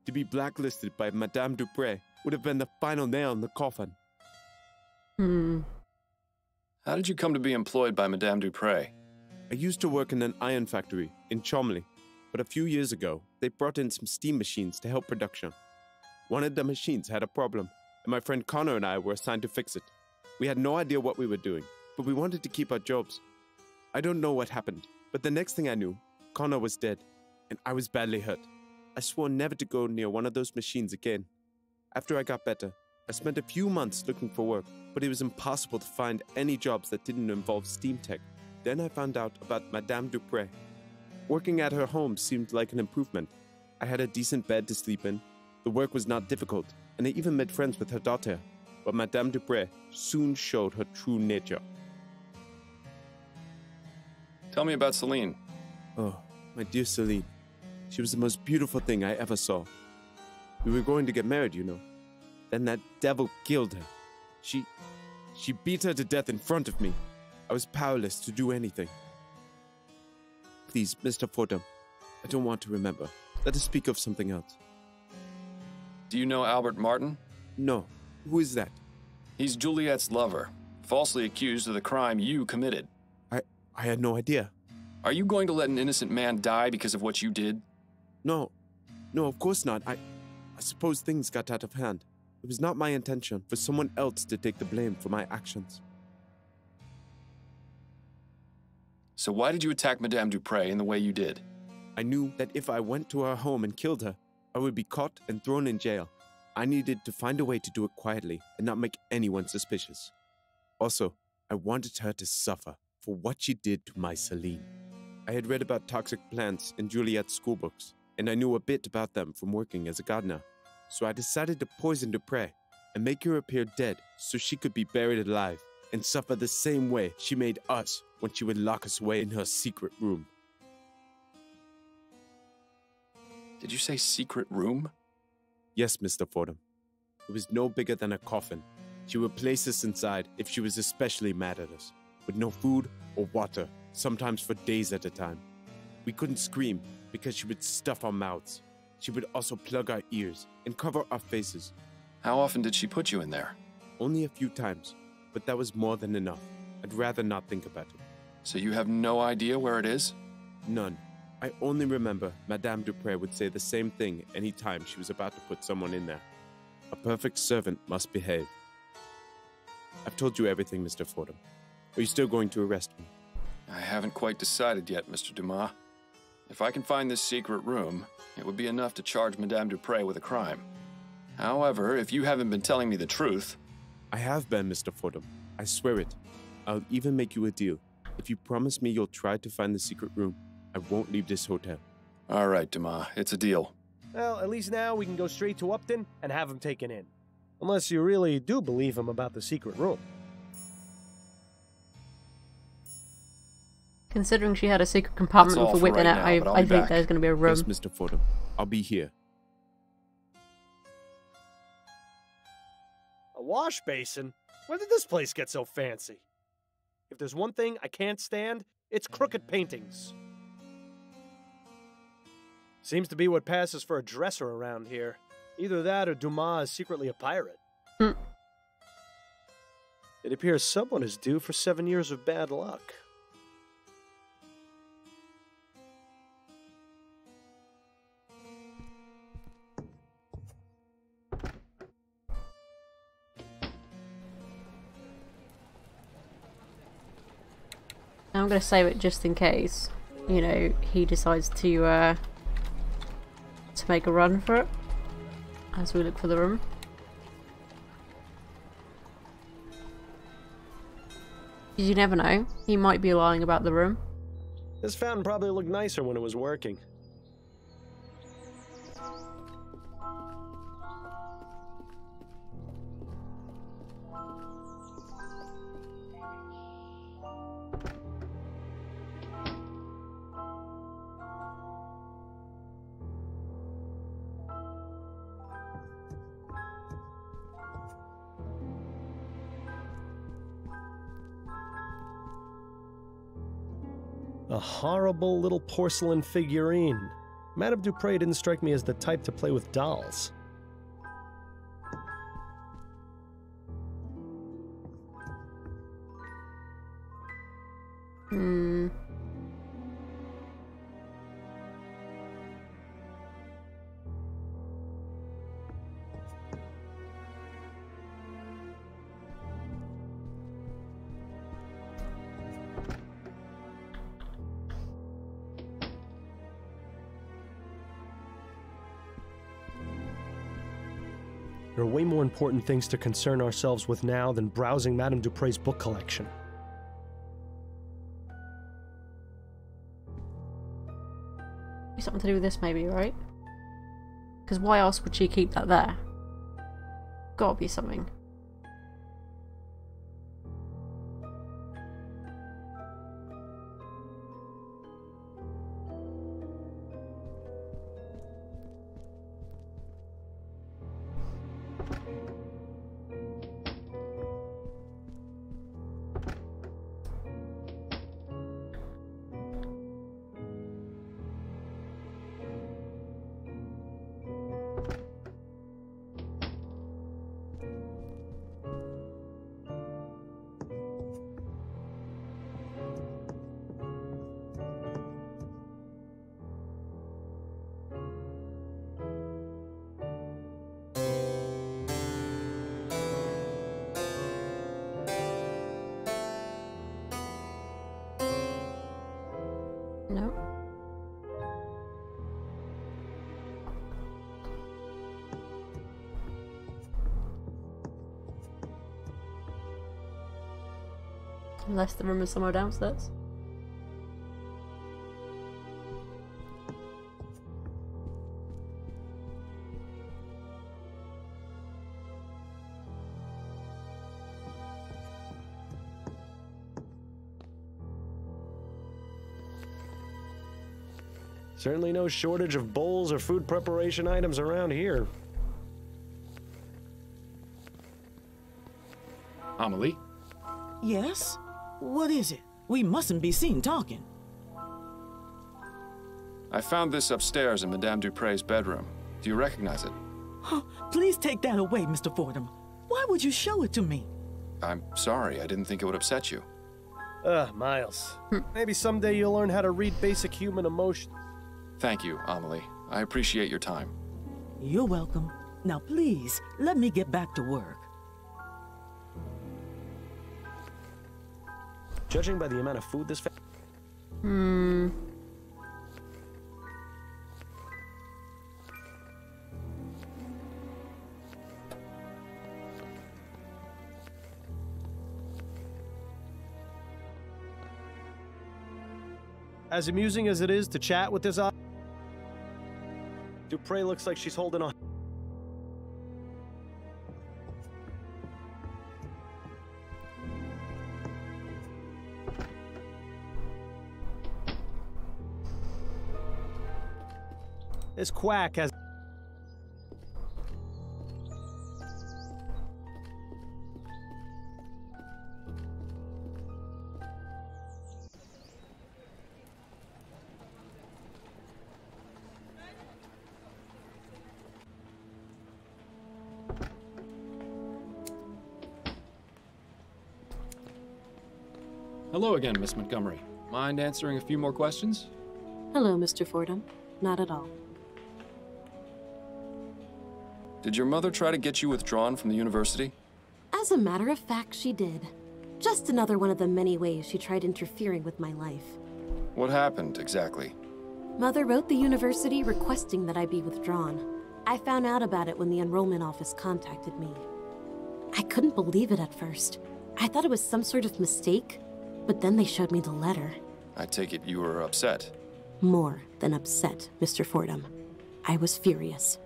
To be blacklisted by Madame Dupre would have been the final nail in the coffin. How did you come to be employed by Madame Dupre? I used to work in an iron factory in Chumley, but a few years ago, they brought in some steam machines to help production. One of the machines had a problem, and my friend Connor and I were assigned to fix it. We had no idea what we were doing, but we wanted to keep our jobs. I don't know what happened, but the next thing I knew, Connor was dead, and I was badly hurt. I swore never to go near one of those machines again. After I got better, I spent a few months looking for work, but it was impossible to find any jobs that didn't involve steam tech. Then I found out about Madame Dupre. Working at her home seemed like an improvement. I had a decent bed to sleep in, the work was not difficult, and I even made friends with her daughter. But Madame Dupre soon showed her true nature. Tell me about Celine. Oh, my dear Celine. She was the most beautiful thing I ever saw. We were going to get married, you know. Then that devil killed her. She beat her to death in front of me. I was powerless to do anything. Please, Mr. Fordham, I don't want to remember. Let us speak of something else. Do you know Albert Martin? No. Who is that? He's Juliet's lover, falsely accused of the crime you committed. I had no idea. Are you going to let an innocent man die because of what you did? No, of course not. I suppose things got out of hand. It was not my intention for someone else to take the blame for my actions. So why did you attack Madame Dupre in the way you did? I knew that if I went to her home and killed her, I would be caught and thrown in jail. I needed to find a way to do it quietly and not make anyone suspicious. Also, I wanted her to suffer for what she did to my Celine. I had read about toxic plants in Juliet's schoolbooks, and I knew a bit about them from working as a gardener. So I decided to poison Dupre and make her appear dead so she could be buried alive and suffer the same way she made us when she would lock us away in her secret room. Did you say secret room? Yes, Mr. Fordham. It was no bigger than a coffin. She would place us inside if she was especially mad at us, with no food or water, sometimes for days at a time. We couldn't scream because she would stuff our mouths. She would also plug our ears and cover our faces. How often did she put you in there? Only a few times, but that was more than enough. I'd rather not think about it. So you have no idea where it is? None. I only remember Madame Dupre would say the same thing any time she was about to put someone in there. A perfect servant must behave. I've told you everything, Mr. Fordham. Are you still going to arrest me? I haven't quite decided yet, Mr. Dumas. If I can find this secret room, it would be enough to charge Madame Dupre with a crime. However, if you haven't been telling me the truth... I have been, Mr. Fordham. I swear it. I'll even make you a deal. If you promise me you'll try to find the secret room, I won't leave this hotel. All right, Dumas. It's a deal. Well, at least now we can go straight to Upton and have him taken in. Unless you really do believe him about the secret room. Considering she had a secret compartment with a whip in it, I think there's going to be a room. Yes, Mr. Fordham. I'll be here. A wash basin? When did this place get so fancy? If there's one thing I can't stand, it's crooked paintings. Seems to be what passes for a dresser around here. Either that or Dumas is secretly a pirate. It appears someone is due for 7 years of bad luck. I'm going to save it just in case, you know, he decides to make a run for it as we look for the room. Because you never know, he might be lying about the room. This fountain probably looked nicer when it was working. A horrible little porcelain figurine. Madame Dupre didn't strike me as the type to play with dolls. There are way more important things to concern ourselves with now than browsing Madame Dupre's book collection. Something to do with this maybe, right? Because why else would she keep that there? Gotta be something. No. Unless the room is somewhere downstairs. Certainly no shortage of bowls or food preparation items around here. Amelie? Yes? What is it? We mustn't be seen talking. I found this upstairs in Madame Dupre's bedroom. Do you recognize it? Please take that away, Mr. Fordham. Why would you show it to me? I'm sorry, I didn't think it would upset you. Miles. Maybe someday you'll learn how to read basic human emotion. Thank you, Amelie. I appreciate your time. You're welcome. Now please, let me get back to work. Judging by the amount of food this As amusing as it is to chat with this Dupre looks like she's holding on. This quack has... Hello again, Miss Montgomery. Mind answering a few more questions? Hello, Mr. Fordham. Not at all. Did your mother try to get you withdrawn from the university? As a matter of fact, she did. Just another one of the many ways she tried interfering with my life. What happened, exactly? Mother wrote the university requesting that I be withdrawn. I found out about it when the enrollment office contacted me. I couldn't believe it at first. I thought it was some sort of mistake, but then they showed me the letter. I take it you were upset. More than upset, Mr. Fordham. I was furious.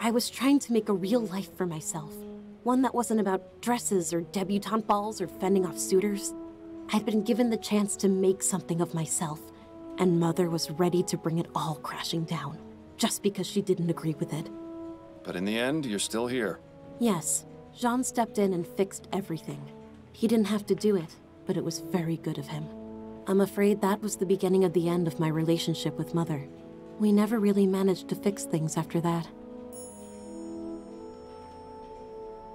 I was trying to make a real life for myself. One that wasn't about dresses or debutante balls or fending off suitors. I'd been given the chance to make something of myself, and Mother was ready to bring it all crashing down, just because she didn't agree with it. But in the end, you're still here. Yes, Jean stepped in and fixed everything. He didn't have to do it, but it was very good of him. I'm afraid that was the beginning of the end of my relationship with Mother. We never really managed to fix things after that.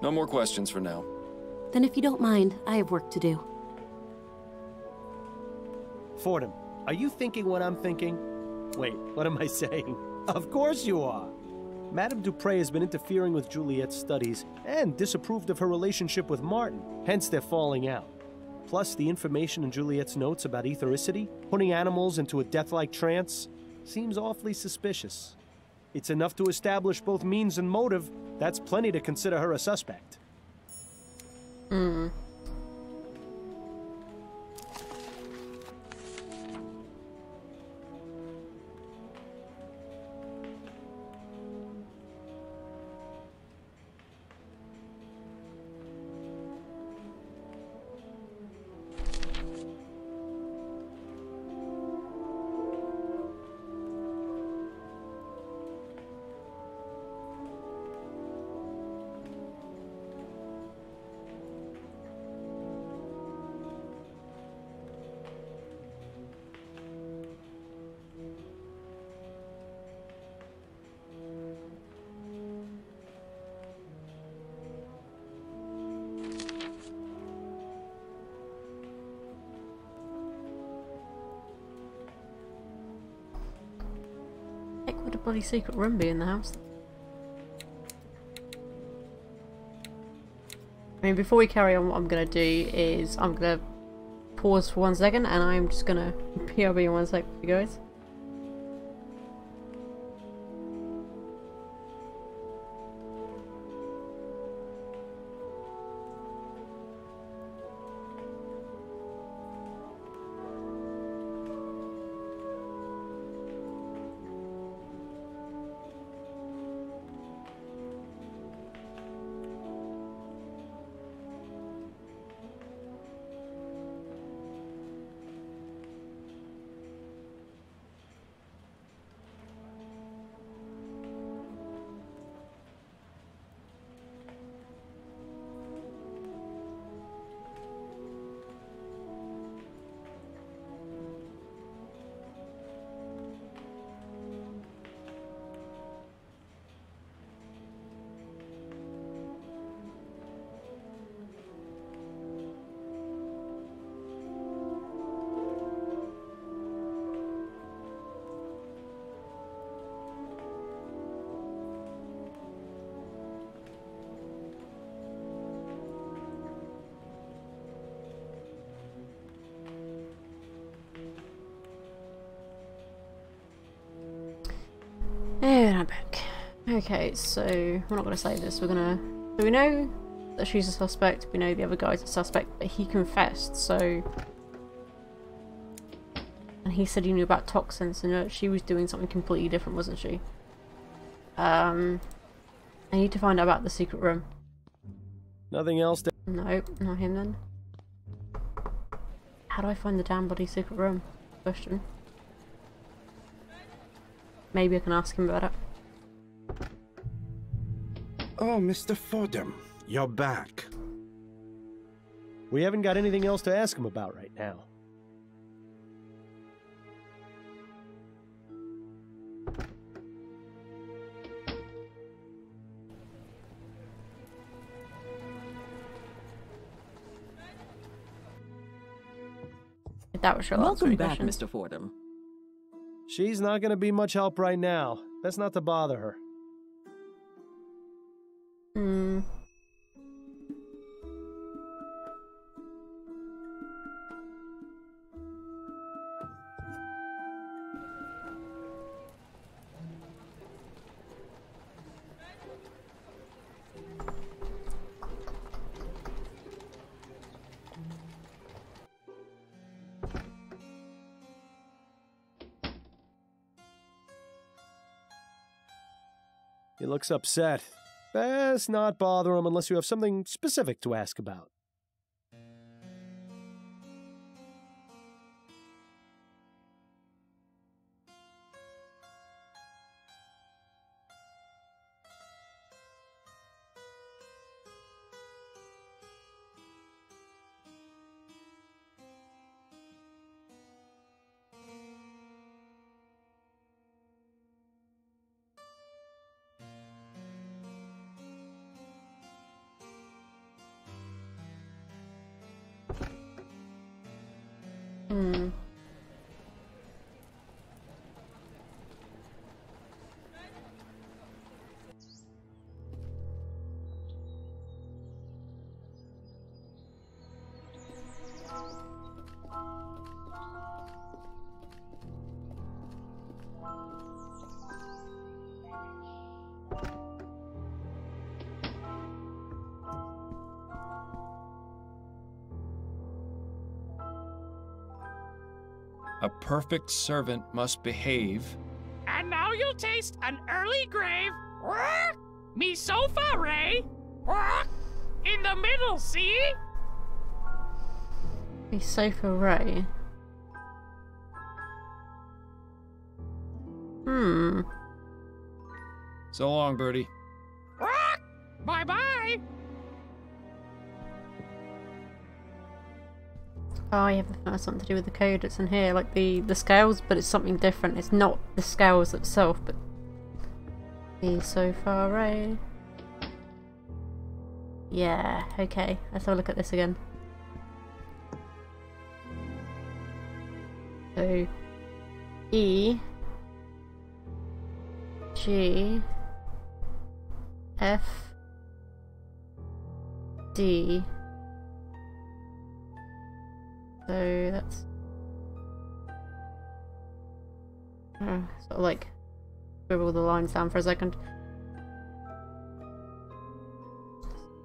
No more questions for now. Then if you don't mind, I have work to do. Fordham, are you thinking what I'm thinking? Wait, what am I saying? Of course you are! Madame Dupre has been interfering with Juliet's studies and disapproved of her relationship with Martin, hence they're falling out. Plus, the information in Juliet's notes about ethericity, putting animals into a death-like trance, seems awfully suspicious. It's enough to establish both means and motive. That's plenty to consider her a suspect. Would a bloody secret room be in the house? I mean, before we carry on, what I'm going to do is I'm going to pause for 1 second, and I'm just gonna PRB in 1 sec for you guys. And I'm back. Okay, so we're not going to say this. We're gonna. So we know that she's a suspect. We know the other guy's a suspect, but he confessed. So, and he said he knew about toxins, and she was doing something completely different, wasn't she? I need to find out about the secret room. Nothing else to... Nope, not him then. How do I find the damn bloody secret room? Question. Maybe I can ask him about it. Oh, Mr. Fordham, you're back. We haven't got anything else to ask him about right now. That was your Welcome back, question. Mr. Fordham. She's not going to be much help right now. Best not to bother her. Hmm. He looks upset. Best not bother him unless you have something specific to ask about. Hmm. A perfect servant must behave. And now you'll taste an early grave. Me sofa, Ray. In the middle, see? Be sofa Ray. Hmm. So long, Birdie. Bye-bye. Oh, yeah, that's something to do with the code that's in here, like the scales, but it's something different. It's not the scales itself, but the sofa array. Yeah, okay. Let's have a look at this again. So E G F D So that's sort of like scribble the lines down for a second.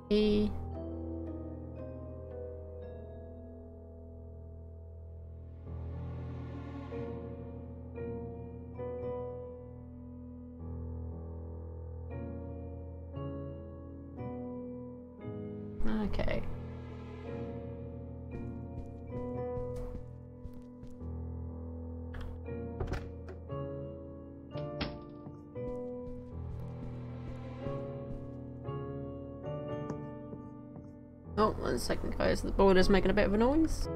E. Okay. Oh, 1 second, guys. The boiler's making a bit of a noise.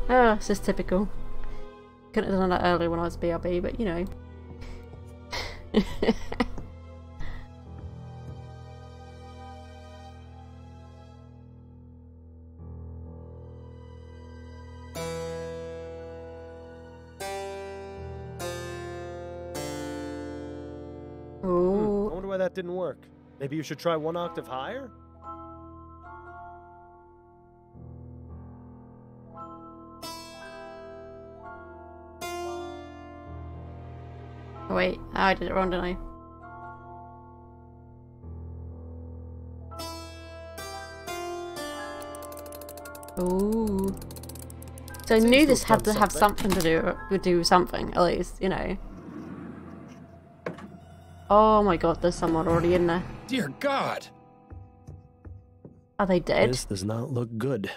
Ah, this is typical. Couldn't have done that earlier when I was BRB, but you know. I wonder why that didn't work. Maybe you should try 1 octave higher? Oh wait, I did it wrong, didn't I? Ooh. So I knew this had to have something to do with something, at least, you know. Oh my god, there's someone already in there. Dear God! Are they dead? This does not look good.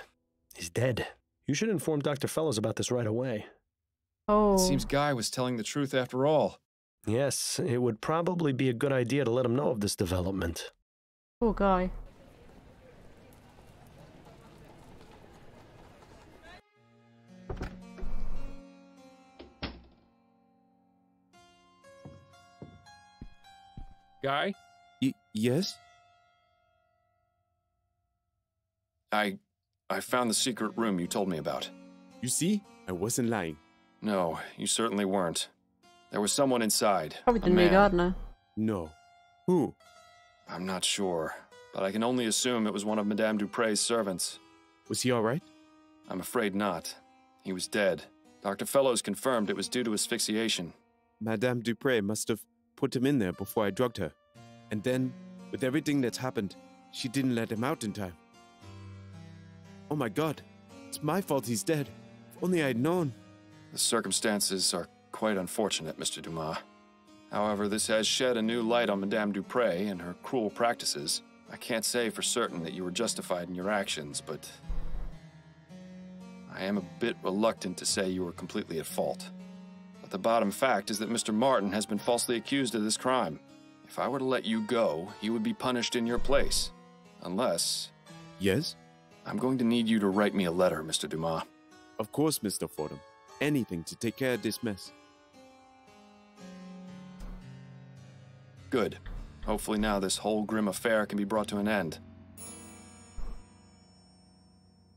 He's dead. You should inform Dr. Fellows about this right away. Oh. It seems Guy was telling the truth after all. Yes, it would probably be a good idea to let him know of this development. Poor guy. Guy? Yes? I found the secret room you told me about. You see? I wasn't lying. No, you certainly weren't. There was someone inside. Probably the new man. gardener. No. Who? I'm not sure, but I can only assume it was one of Madame Dupre's servants. Was he all right? I'm afraid not. He was dead. Dr. Fellows confirmed it was due to asphyxiation. Madame Dupre must have put him in there before I drugged her. And then, with everything that's happened, she didn't let him out in time. Oh my god. It's my fault he's dead. If only I'd known. The circumstances are quite unfortunate, Mr. Dumas. However, this has shed a new light on Madame Dupre and her cruel practices. I can't say for certain that you were justified in your actions, but I am a bit reluctant to say you were completely at fault. But the bottom fact is that Mr. Martin has been falsely accused of this crime. If I were to let you go, he would be punished in your place. Unless... Yes? I'm going to need you to write me a letter, Mr. Dumas. Of course, Mr. Fordham. Anything to take care of this mess. Good. Hopefully now this whole grim affair can be brought to an end.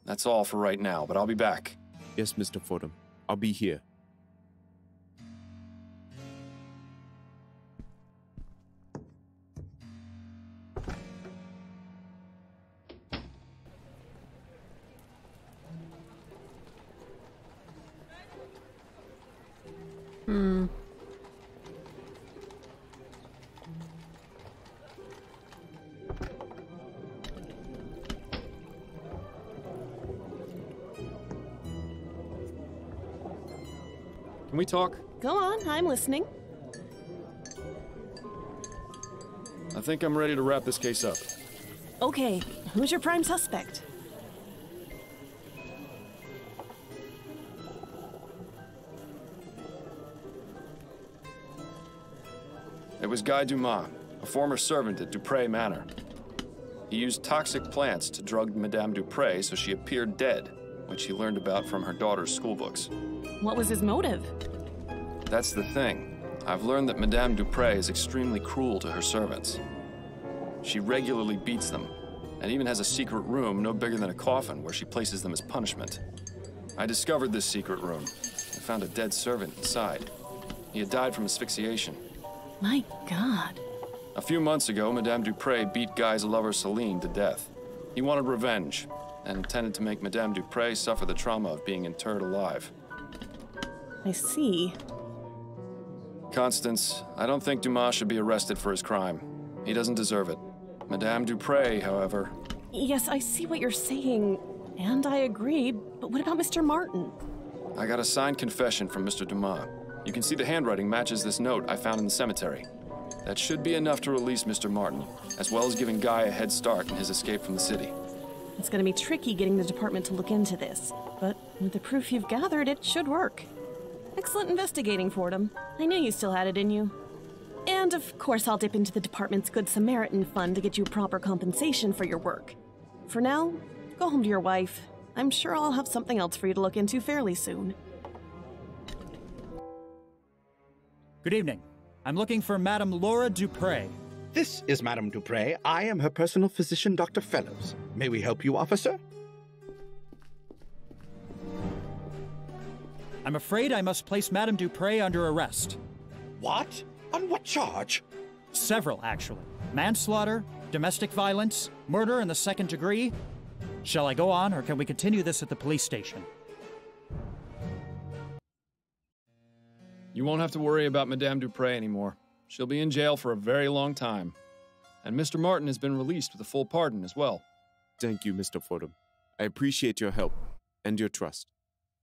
That's all for right now, but I'll be back. Yes, Mr. Fordham. I'll be here. Can we talk? Go on, I'm listening. I think I'm ready to wrap this case up. Okay, who's your prime suspect? It was Guy Dumas, a former servant at Dupre Manor. He used toxic plants to drug Madame Dupre so she appeared dead, which he learned about from her daughter's schoolbooks. What was his motive? That's the thing. I've learned that Madame Dupre is extremely cruel to her servants. She regularly beats them, and even has a secret room no bigger than a coffin where she places them as punishment. I discovered this secret room and found a dead servant inside. He had died from asphyxiation. My God. A few months ago, Madame Dupre beat Guy's lover Celine to death. He wanted revenge and intended to make Madame Dupre suffer the trauma of being interred alive. I see. Constance, I don't think Dumas should be arrested for his crime. He doesn't deserve it. Madame Dupre, however... Yes, I see what you're saying, and I agree, but what about Mr. Martin? I got a signed confession from Mr. Dumas. You can see the handwriting matches this note I found in the cemetery. That should be enough to release Mr. Martin, as well as giving Guy a head start in his escape from the city. It's gonna be tricky getting the department to look into this, but with the proof you've gathered, it should work. Excellent investigating, Fordham. I knew you still had it in you. And of course, I'll dip into the department's Good Samaritan fund to get you proper compensation for your work. For now, go home to your wife. I'm sure I'll have something else for you to look into fairly soon. Good evening. I'm looking for Madame Laura Dupre. This is Madame Dupre. I am her personal physician, Dr. Fellows. May we help you, officer? I'm afraid I must place Madame Dupre under arrest. What? On what charge? Several, actually. Manslaughter, domestic violence, murder in the second degree. Shall I go on, or can we continue this at the police station? You won't have to worry about Madame Dupre anymore. She'll be in jail for a very long time. And Mr. Martin has been released with a full pardon as well. Thank you, Mr. Fordham. I appreciate your help and your trust.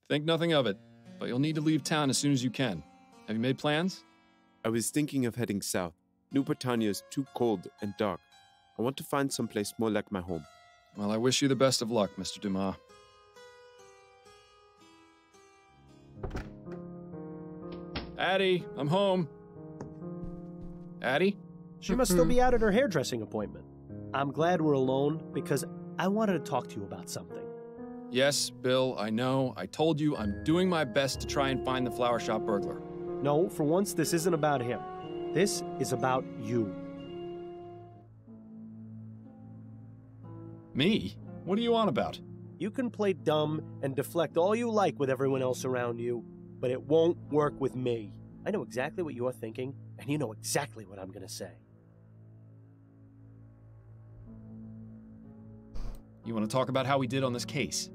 Think nothing of it, but you'll need to leave town as soon as you can. Have you made plans? I was thinking of heading south. New Britannia is too cold and dark. I want to find someplace more like my home. Well, I wish you the best of luck, Mr. Dumas. Addie, I'm home. Addie? She must still be out at her hairdressing appointment. I'm glad we're alone because I wanted to talk to you about something. Yes, Bill, I know. I told you I'm doing my best to try and find the flower shop burglar. No, for once, this isn't about him. This is about you. Me? What are you on about? You can play dumb and deflect all you like with everyone else around you, but it won't work with me. I know exactly what you're thinking, and you know exactly what I'm gonna say. You want to talk about how we did on this case?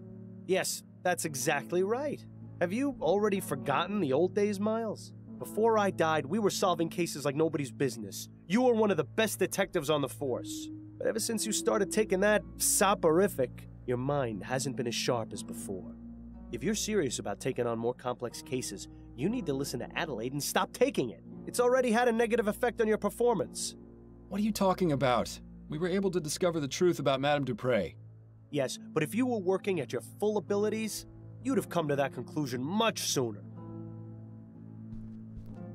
Yes, that's exactly right. Have you already forgotten the old days, Miles? Before I died, we were solving cases like nobody's business. You were one of the best detectives on the force. But ever since you started taking that soporific, your mind hasn't been as sharp as before. If you're serious about taking on more complex cases, you need to listen to Adelaide and stop taking it. It's already had a negative effect on your performance. What are you talking about? We were able to discover the truth about Madame Dupre. Yes, but if you were working at your full abilities, you'd have come to that conclusion much sooner.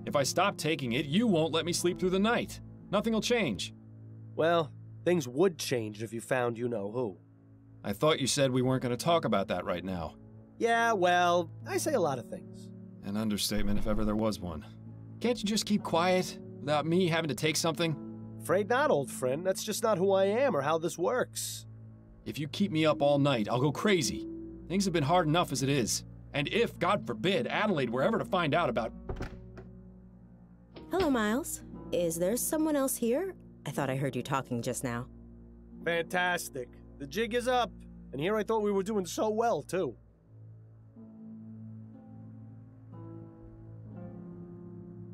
If I stop taking it, you won't let me sleep through the night. Nothing will change. Well, things would change if you found you-know-who. I thought you said we weren't going to talk about that right now. Yeah, well, I say a lot of things. An understatement if ever there was one. Can't you just keep quiet without me having to take something? Afraid not, old friend. That's just not who I am or how this works. If you keep me up all night, I'll go crazy. Things have been hard enough as it is. And if, God forbid, Adelaide were ever to find out about... Hello, Miles. Is there someone else here? I thought I heard you talking just now. Fantastic. The jig is up. And here I thought we were doing so well, too.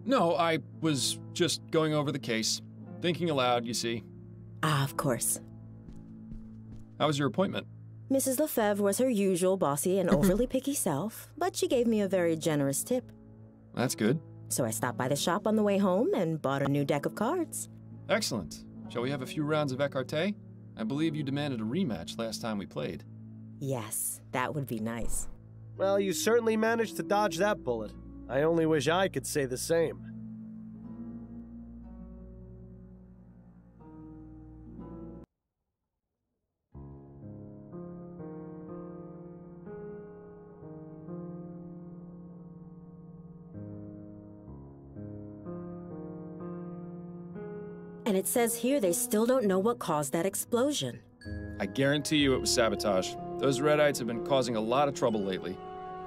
No, I was just going over the case. Thinking aloud, you see. Ah, of course. How was your appointment? Mrs. Lefebvre was her usual bossy and overly picky self, but she gave me a very generous tip. That's good. So I stopped by the shop on the way home and bought a new deck of cards. Excellent. Shall we have a few rounds of écarté? I believe you demanded a rematch last time we played. Yes, that would be nice. Well, you certainly managed to dodge that bullet. I only wish I could say the same. And it says here they still don't know what caused that explosion. I guarantee you it was sabotage. Those Redites have been causing a lot of trouble lately.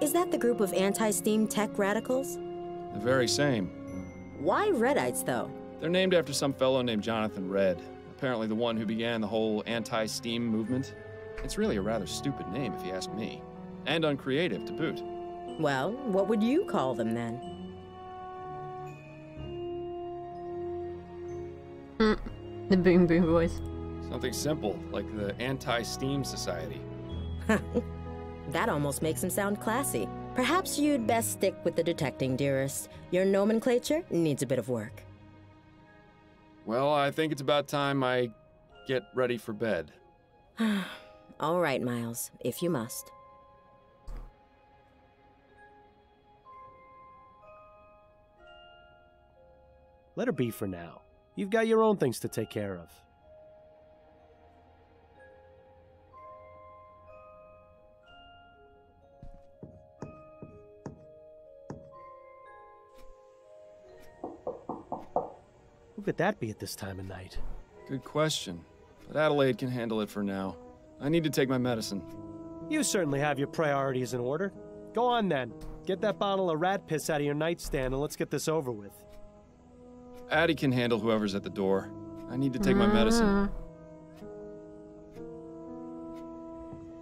Is that the group of anti-steam tech radicals? The very same. Why Redites, though? They're named after some fellow named Jonathan Red, apparently the one who began the whole anti-steam movement. It's really a rather stupid name, if you ask me. And uncreative, to boot. Well, what would you call them, then? The Boom Boom Boys. Something simple, like the Anti-Steam Society. That almost makes them sound classy. Perhaps you'd best stick with the detecting, dearest. Your nomenclature needs a bit of work. Well, I think it's about time I get ready for bed. All right, Miles, if you must. Let her be for now. You've got your own things to take care of. Who could that be at this time of night? Good question. But Adelaide can handle it for now. I need to take my medicine. You certainly have your priorities in order. Go on then. Get that bottle of rat piss out of your nightstand and let's get this over with. Addie can handle whoever's at the door. I need to take my medicine.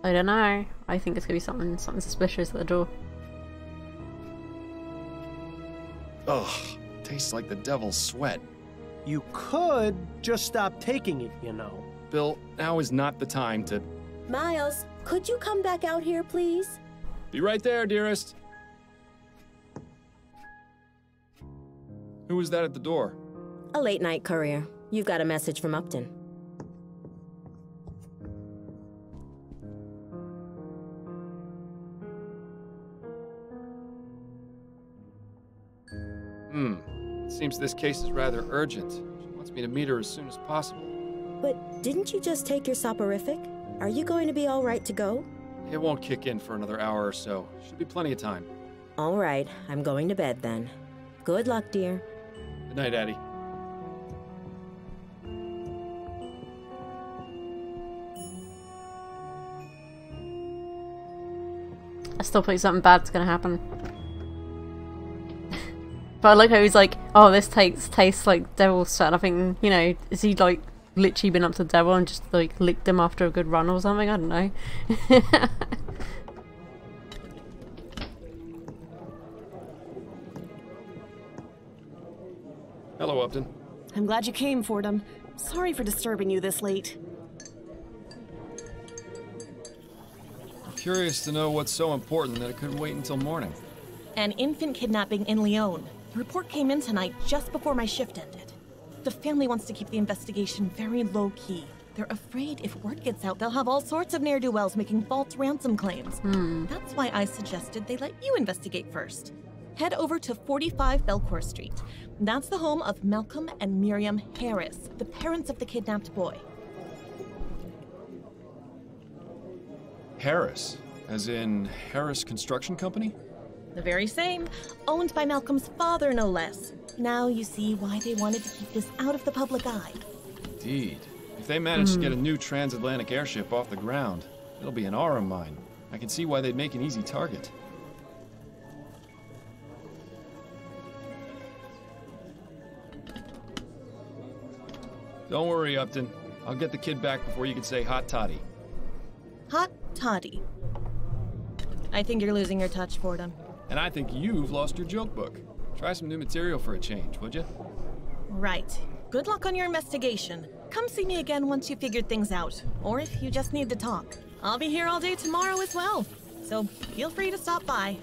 I don't know. I think it's gonna be something suspicious at the door. Ugh, tastes like the devil's sweat. You could just stop taking it, you know. Bill, now is not the time to... Miles, could you come back out here, please? Be right there, dearest. Who was that at the door? A late-night courier. You've got a message from Upton. Seems this case is rather urgent. She wants me to meet her as soon as possible. But didn't you just take your soporific? Are you going to be all right to go? It won't kick in for another hour or so. Should be plenty of time. All right, I'm going to bed then. Good luck, dear. Good night, Addie. I still think something bad's gonna happen. But I like how he's like, oh, this tastes like devil's sweat. I think, you know, is he like literally been up to the devil and just like licked him after a good run or something? I don't know. Hello, Upton. I'm glad you came, Fordham. Sorry for disturbing you this late. I'm curious to know what's so important that it couldn't wait until morning. An infant kidnapping in Lyon. The report came in tonight just before my shift ended. The family wants to keep the investigation very low-key. They're afraid if word gets out, they'll have all sorts of ne'er-do-wells making false ransom claims. That's why I suggested they let you investigate first. Head over to 45 Belcourt Street. That's the home of Malcolm and Miriam Harris, the parents of the kidnapped boy. Harris? As in Harris Construction Company? The very same. Owned by Malcolm's father, no less. Now you see why they wanted to keep this out of the public eye. Indeed. If they manage to get a new transatlantic airship off the ground, it'll be an aura mine. I can see why they'd make an easy target. Don't worry, Upton. I'll get the kid back before you can say hot toddy. Hot toddy. I think you're losing your touch, Fordham. And I think you've lost your joke book. Try some new material for a change, would you? Right. Good luck on your investigation. Come see me again once you figured things out. Or if you just need to talk. I'll be here all day tomorrow as well. So feel free to stop by.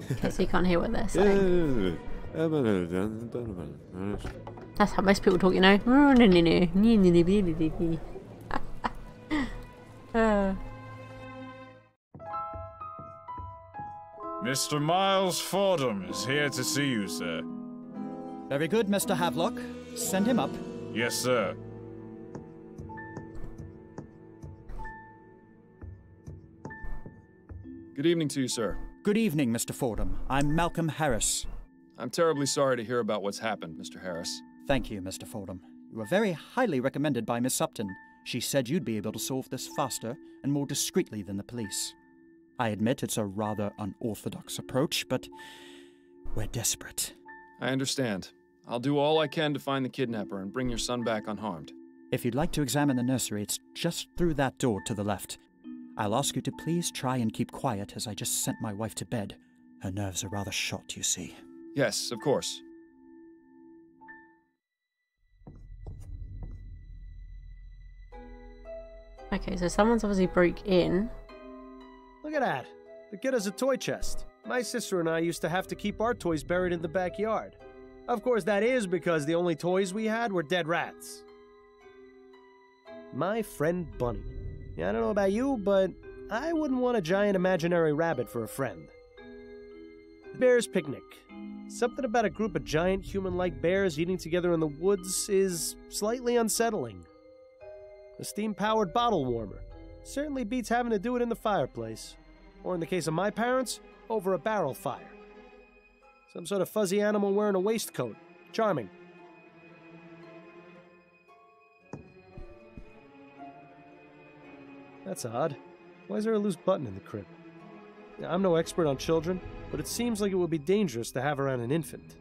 Because you can't hear what they're saying. That's how most people talk, you know. Mr. Miles Fordham is here to see you, sir. Very good, Mr. Havelock. Send him up. Yes, sir. Good evening to you, sir. Good evening, Mr. Fordham. I'm Malcolm Harris. I'm terribly sorry to hear about what's happened, Mr. Harris. Thank you, Mr. Fordham. You were very highly recommended by Miss Upton. She said you'd be able to solve this faster and more discreetly than the police. I admit it's a rather unorthodox approach, but we're desperate. I understand. I'll do all I can to find the kidnapper and bring your son back unharmed. If you'd like to examine the nursery, it's just through that door to the left. I'll ask you to please try and keep quiet as I just sent my wife to bed. Her nerves are rather shot, you see. Yes, of course. Okay, so someone's obviously broke in. Look at that. The kid has a toy chest. My sister and I used to have to keep our toys buried in the backyard. Of course, that is because the only toys we had were dead rats. My friend Bunny. Yeah, I don't know about you, but I wouldn't want a giant imaginary rabbit for a friend. The Bears Picnic. Something about a group of giant human-like bears eating together in the woods is slightly unsettling. A steam-powered bottle warmer certainly beats having to do it in the fireplace. Or in the case of my parents, over a barrel fire. Some sort of fuzzy animal wearing a waistcoat. Charming. That's odd. Why is there a loose button in the crib? Now, I'm no expert on children, but it seems like it would be dangerous to have around an infant.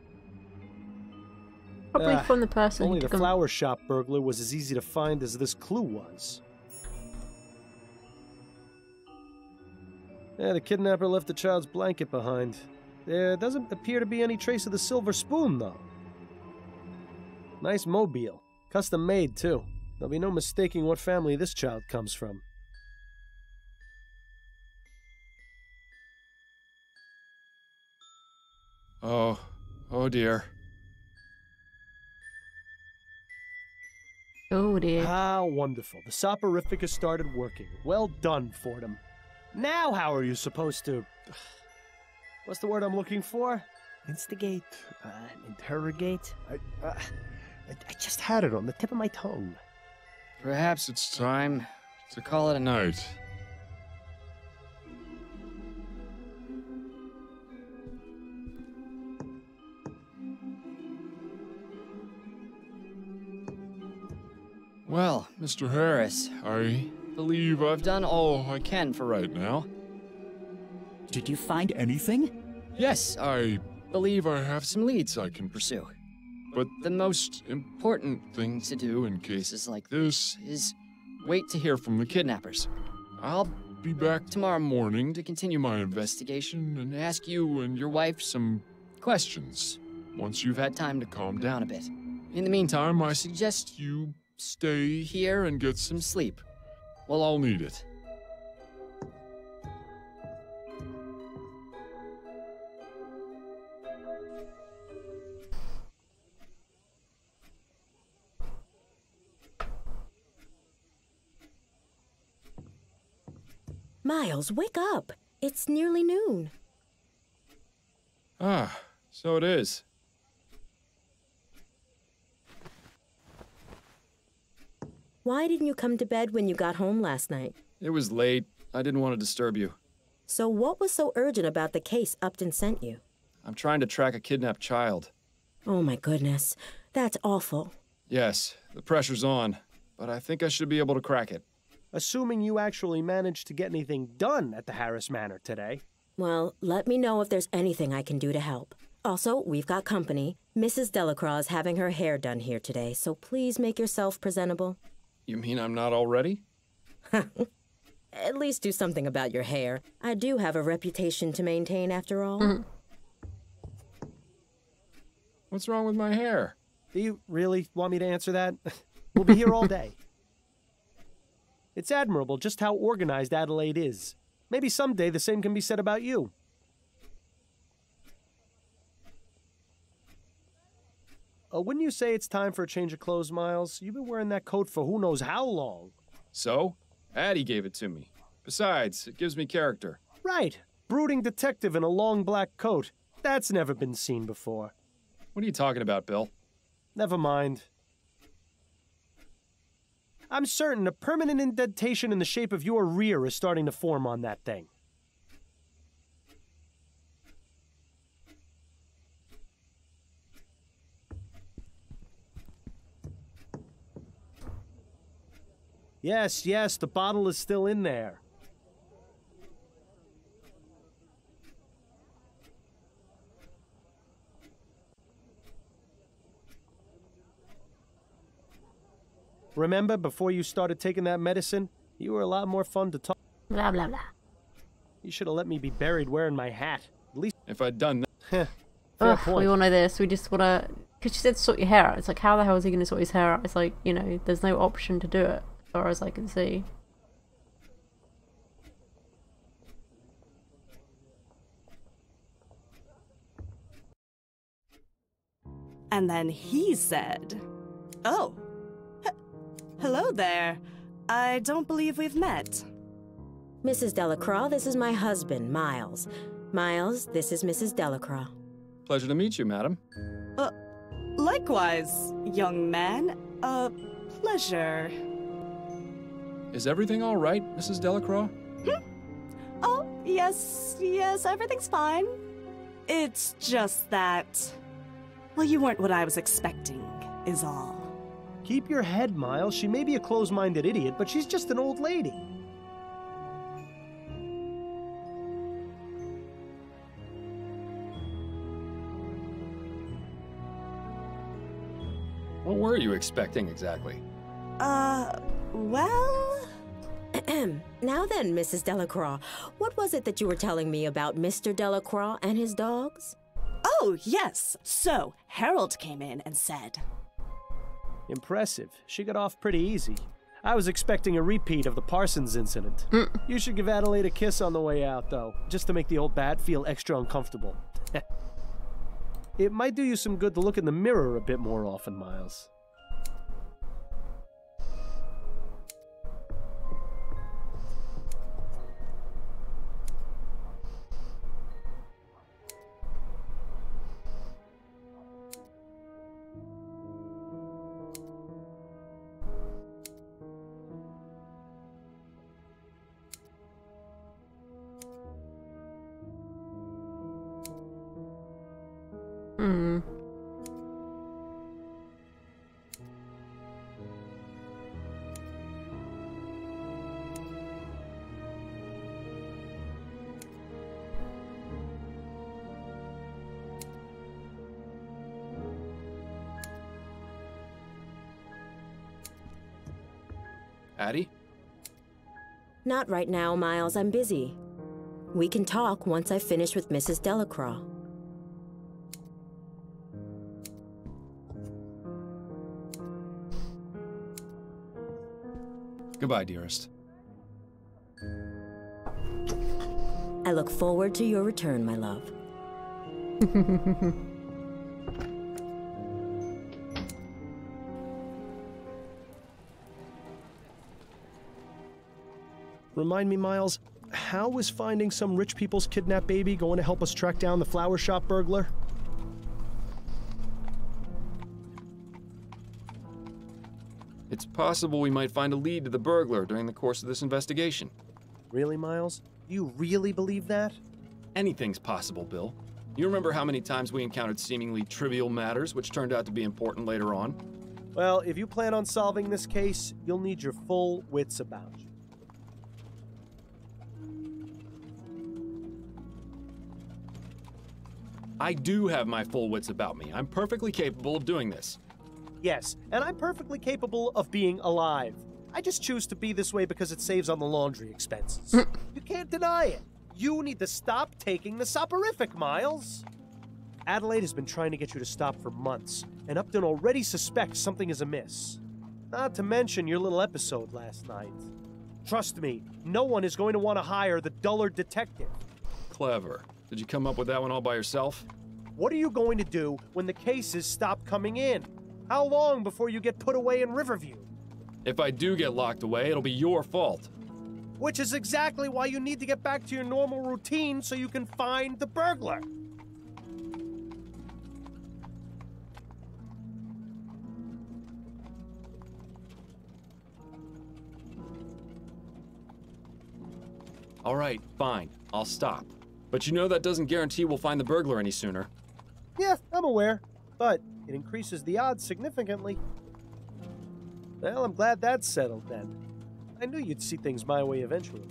Probably from the person Only who the took 'em. flower shop burglar was as easy to find as this clue was. Yeah, the kidnapper left the child's blanket behind. There doesn't appear to be any trace of the silver spoon, though. Nice mobile. Custom made, too. There'll be no mistaking what family this child comes from. Oh dear. Oh dear. How wonderful. The soporific has started working. Well done, Fordham. Now how are you supposed to... What's the word I'm looking for? Instigate? Interrogate? I just had it on the tip of my tongue. Perhaps it's time to call it a night. Well, Mr. Harris, I believe I've done all I can for right now. Did you find anything? Yes, I believe I have some leads I can pursue. But the most important thing to do in cases like this is wait to hear from the kidnappers. I'll be back tomorrow morning to continue my investigation and ask you and your wife some questions once you've had time to calm down a bit. In the meantime, I suggest you stay here and get some sleep. We'll all need it. Miles, wake up. It's nearly noon. Ah, so it is. Why didn't you come to bed when you got home last night? It was late. I didn't want to disturb you. So what was so urgent about the case Upton sent you? I'm trying to track a kidnapped child. Oh my goodness. That's awful. Yes, the pressure's on, but I think I should be able to crack it. Assuming you actually managed to get anything done at the Harris Manor today. Well, let me know if there's anything I can do to help. Also, we've got company. Mrs. Delacroix is having her hair done here today, so please make yourself presentable. You mean I'm not all ready? At least do something about your hair. I do have a reputation to maintain, after all. What's wrong with my hair? Do you really want me to answer that? We'll be here all day. It's admirable just how organized Adelaide is. Maybe someday the same can be said about you. Wouldn't you say it's time for a change of clothes, Miles? You've been wearing that coat for who knows how long. So? Addie gave it to me. Besides, it gives me character. Right. Brooding detective in a long black coat. That's never been seen before. What are you talking about, Bill? Never mind. I'm certain a permanent indentation in the shape of your rear is starting to form on that thing. Yes, yes, the bottle is still in there. Remember, before you started taking that medicine, you were a lot more fun to talk. Blah, blah, blah. You should have let me be buried wearing my hat. At least if I'd done that. Fair point. We all know this. We just want to... Because she said sort your hair out. It's like, how the hell is he going to sort his hair out? It's like, you know, there's no option to do it, as far as I can see. And then he said, "Oh, hello there. I don't believe we've met." Mrs. Delacroix, this is my husband, Miles. Miles, this is Mrs. Delacroix. Pleasure to meet you, madam. Likewise, young man. Pleasure. Is everything all right, Mrs. Delacroix? Oh, yes, everything's fine. It's just that... Well, you weren't what I was expecting, is all. Keep your head, Miles. She may be a close-minded idiot, but she's just an old lady. What were you expecting exactly? Well... Now then, Mrs. Delacroix, what was it that you were telling me about Mr. Delacroix and his dogs? Oh, yes. So, Harold came in and said... Impressive. She got off pretty easy. I was expecting a repeat of the Parsons incident. You should give Adelaide a kiss on the way out, though, just to make the old bat feel extra uncomfortable. It might do you some good to look in the mirror a bit more often, Miles. Addie? Not right now, Miles. I'm busy. We can talk once I finish with Mrs. Delacroix. Goodbye, dearest. I look forward to your return, my love. Remind me, Miles, how is finding some rich people's kidnapped baby going to help us track down the flower shop burglar? It's possible we might find a lead to the burglar during the course of this investigation. Really, Miles? You really believe that? Anything's possible, Bill. You remember how many times we encountered seemingly trivial matters which turned out to be important later on? Well, if you plan on solving this case, you'll need your full wits about you. I do have my full wits about me. I'm perfectly capable of doing this. Yes, and I'm perfectly capable of being alive. I just choose to be this way because it saves on the laundry expenses. You can't deny it. You need to stop taking the soporific, Miles. Adelaide has been trying to get you to stop for months, and Upton already suspects something is amiss. Not to mention your little episode last night. Trust me, no one is going to want to hire the dullard detective. Clever. Did you come up with that one all by yourself? What are you going to do when the cases stop coming in? How long before you get put away in Riverview? If I do get locked away, it'll be your fault. Which is exactly why you need to get back to your normal routine so you can find the burglar. All right, fine. I'll stop. But you know that doesn't guarantee we'll find the burglar any sooner. Yeah, I'm aware, but it increases the odds significantly. Well, I'm glad that's settled then. I knew you'd see things my way eventually.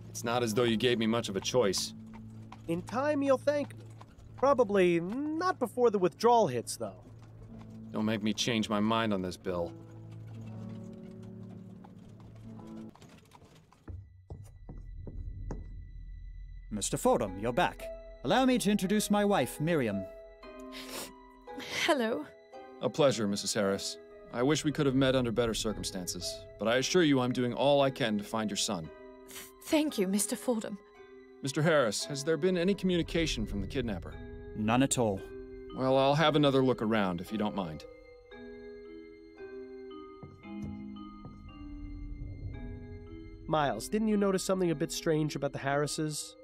It's not as though you gave me much of a choice. In time, you'll thank me. Probably not before the withdrawal hits, though. Don't make me change my mind on this, Bill. Mr. Fordham, you're back. Allow me to introduce my wife, Miriam. Hello. A pleasure, Mrs. Harris. I wish we could have met under better circumstances, but I assure you I'm doing all I can to find your son. Thank you, Mr. Fordham. Mr. Harris, has there been any communication from the kidnapper? None at all. Well, I'll have another look around, if you don't mind. Miles, didn't you notice something a bit strange about the Harrises?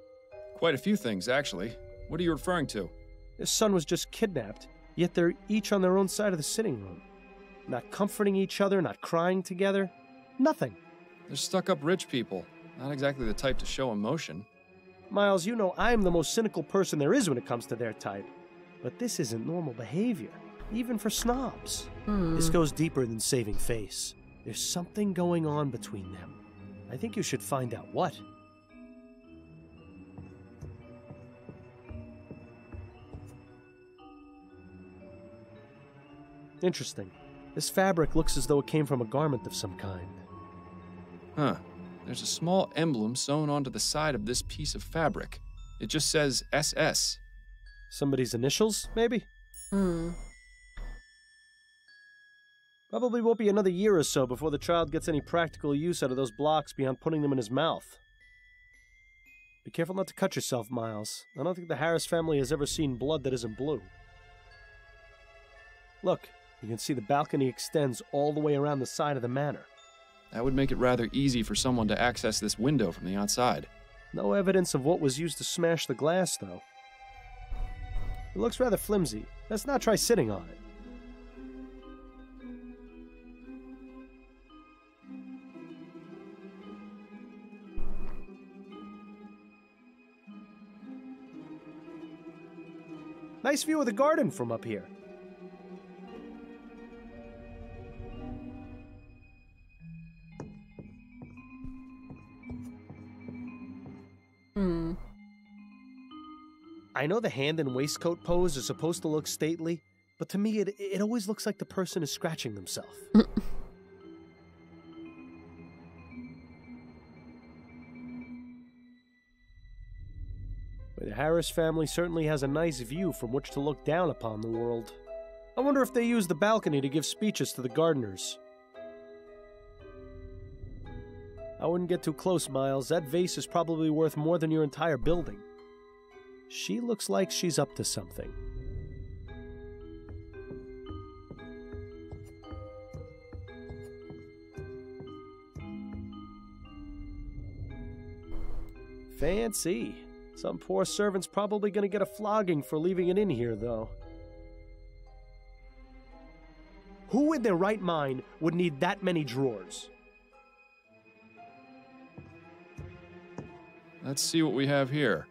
Quite a few things, actually. What are you referring to? His son was just kidnapped, yet they're each on their own side of the sitting room. Not comforting each other, not crying together. Nothing. They're stuck-up rich people. Not exactly the type to show emotion. Miles, you know I'm the most cynical person there is when it comes to their type. But this isn't normal behavior, even for snobs. This goes deeper than saving face. There's something going on between them. I think you should find out what. Interesting. This fabric looks as though it came from a garment of some kind. Huh. There's a small emblem sewn onto the side of this piece of fabric. It just says SS. Somebody's initials, maybe? Probably won't be another year or so before the child gets any practical use out of those blocks beyond putting them in his mouth. Be careful not to cut yourself, Miles. I don't think the Harris family has ever seen blood that isn't blue. Look, you can see the balcony extends all the way around the side of the manor. That would make it rather easy for someone to access this window from the outside. No evidence of what was used to smash the glass, though. It looks rather flimsy. Let's not try sitting on it. Nice view of the garden from up here. I know the hand and waistcoat pose are supposed to look stately, but to me it always looks like the person is scratching themselves. The Harris family certainly has a nice view from which to look down upon the world. I wonder if they use the balcony to give speeches to the gardeners. I wouldn't get too close, Miles. That vase is probably worth more than your entire building. She looks like she's up to something. Fancy. Some poor servant's probably gonna get a flogging for leaving it in here, though. Who in their right mind would need that many drawers? Let's see what we have here.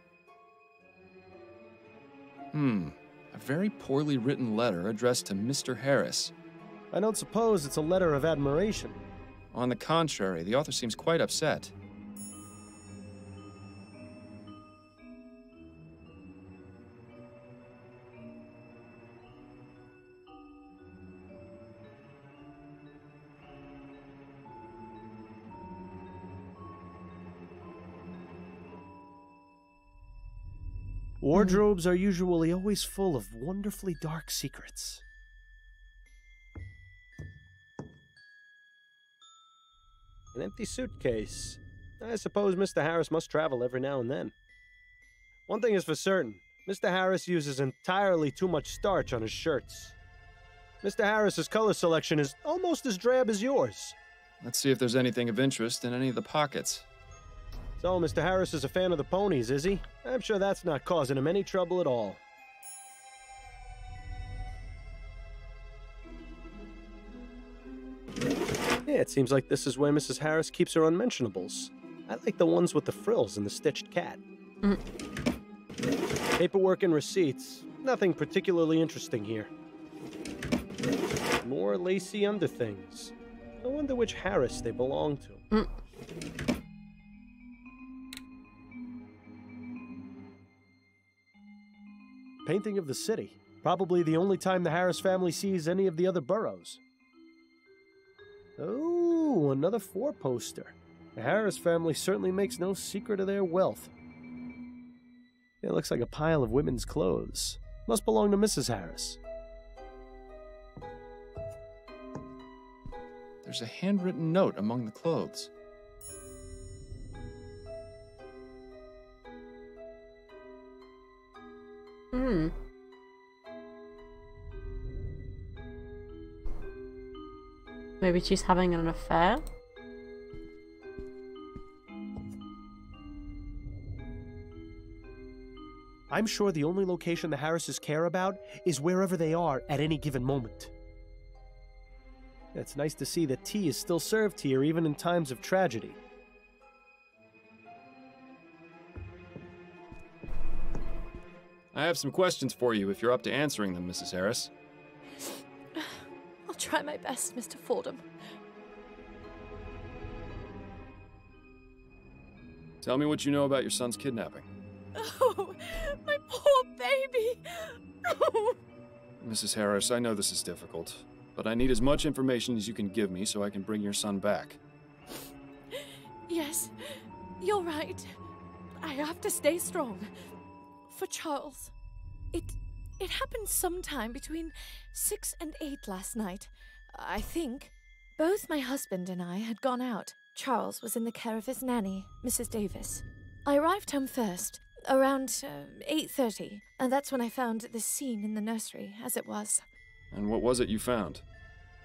A very poorly written letter addressed to Mr. Harris. I don't suppose it's a letter of admiration. On the contrary, the author seems quite upset. Wardrobes are usually always full of wonderfully dark secrets. An empty suitcase. I suppose Mr. Harris must travel every now and then. One thing is for certain, Mr. Harris uses entirely too much starch on his shirts. Mr. Harris's color selection is almost as drab as yours. Let's see if there's anything of interest in any of the pockets. So, Mr. Harris is a fan of the ponies, is he? I'm sure that's not causing him any trouble at all. Yeah, it seems like this is where Mrs. Harris keeps her unmentionables. I like the ones with the frills and the stitched cat. Paperwork and receipts. Nothing particularly interesting here. More lacy underthings. I wonder which Harris they belong to. Painting of the city. Probably the only time the Harris family sees any of the other boroughs. Oh, another four-poster. The Harris family certainly makes no secret of their wealth. It looks like a pile of women's clothes. Must belong to Mrs. Harris. There's a handwritten note among the clothes. Maybe she's having an affair? I'm sure the only location the Harrises care about is wherever they are at any given moment. It's nice to see that tea is still served here even in times of tragedy. I have some questions for you if you're up to answering them, Mrs. Harris. I'll try my best, Mr. Fordham. Tell me what you know about your son's kidnapping. Oh, my poor baby! Mrs. Harris, I know this is difficult, but I need as much information as you can give me so I can bring your son back. Yes, you're right. I have to stay strong. For Charles. It happened sometime between 6 and 8 last night, I think. Both my husband and I had gone out. Charles was in the care of his nanny, Mrs. Davis. I arrived home first, around 8:30, and that's when I found this scene in the nursery, as it was. And what was it you found?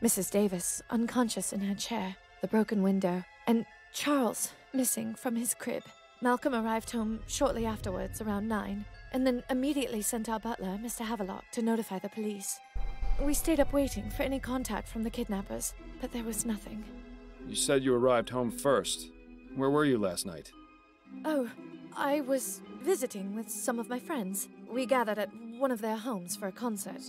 Mrs. Davis, unconscious in her chair, the broken window, and Charles missing from his crib. Malcolm arrived home shortly afterwards, around 9, and then immediately sent our butler, Mr. Havelock, to notify the police. We stayed up waiting for any contact from the kidnappers, but there was nothing. You said you arrived home first. Where were you last night? Oh, I was visiting with some of my friends. We gathered at one of their homes for a concert.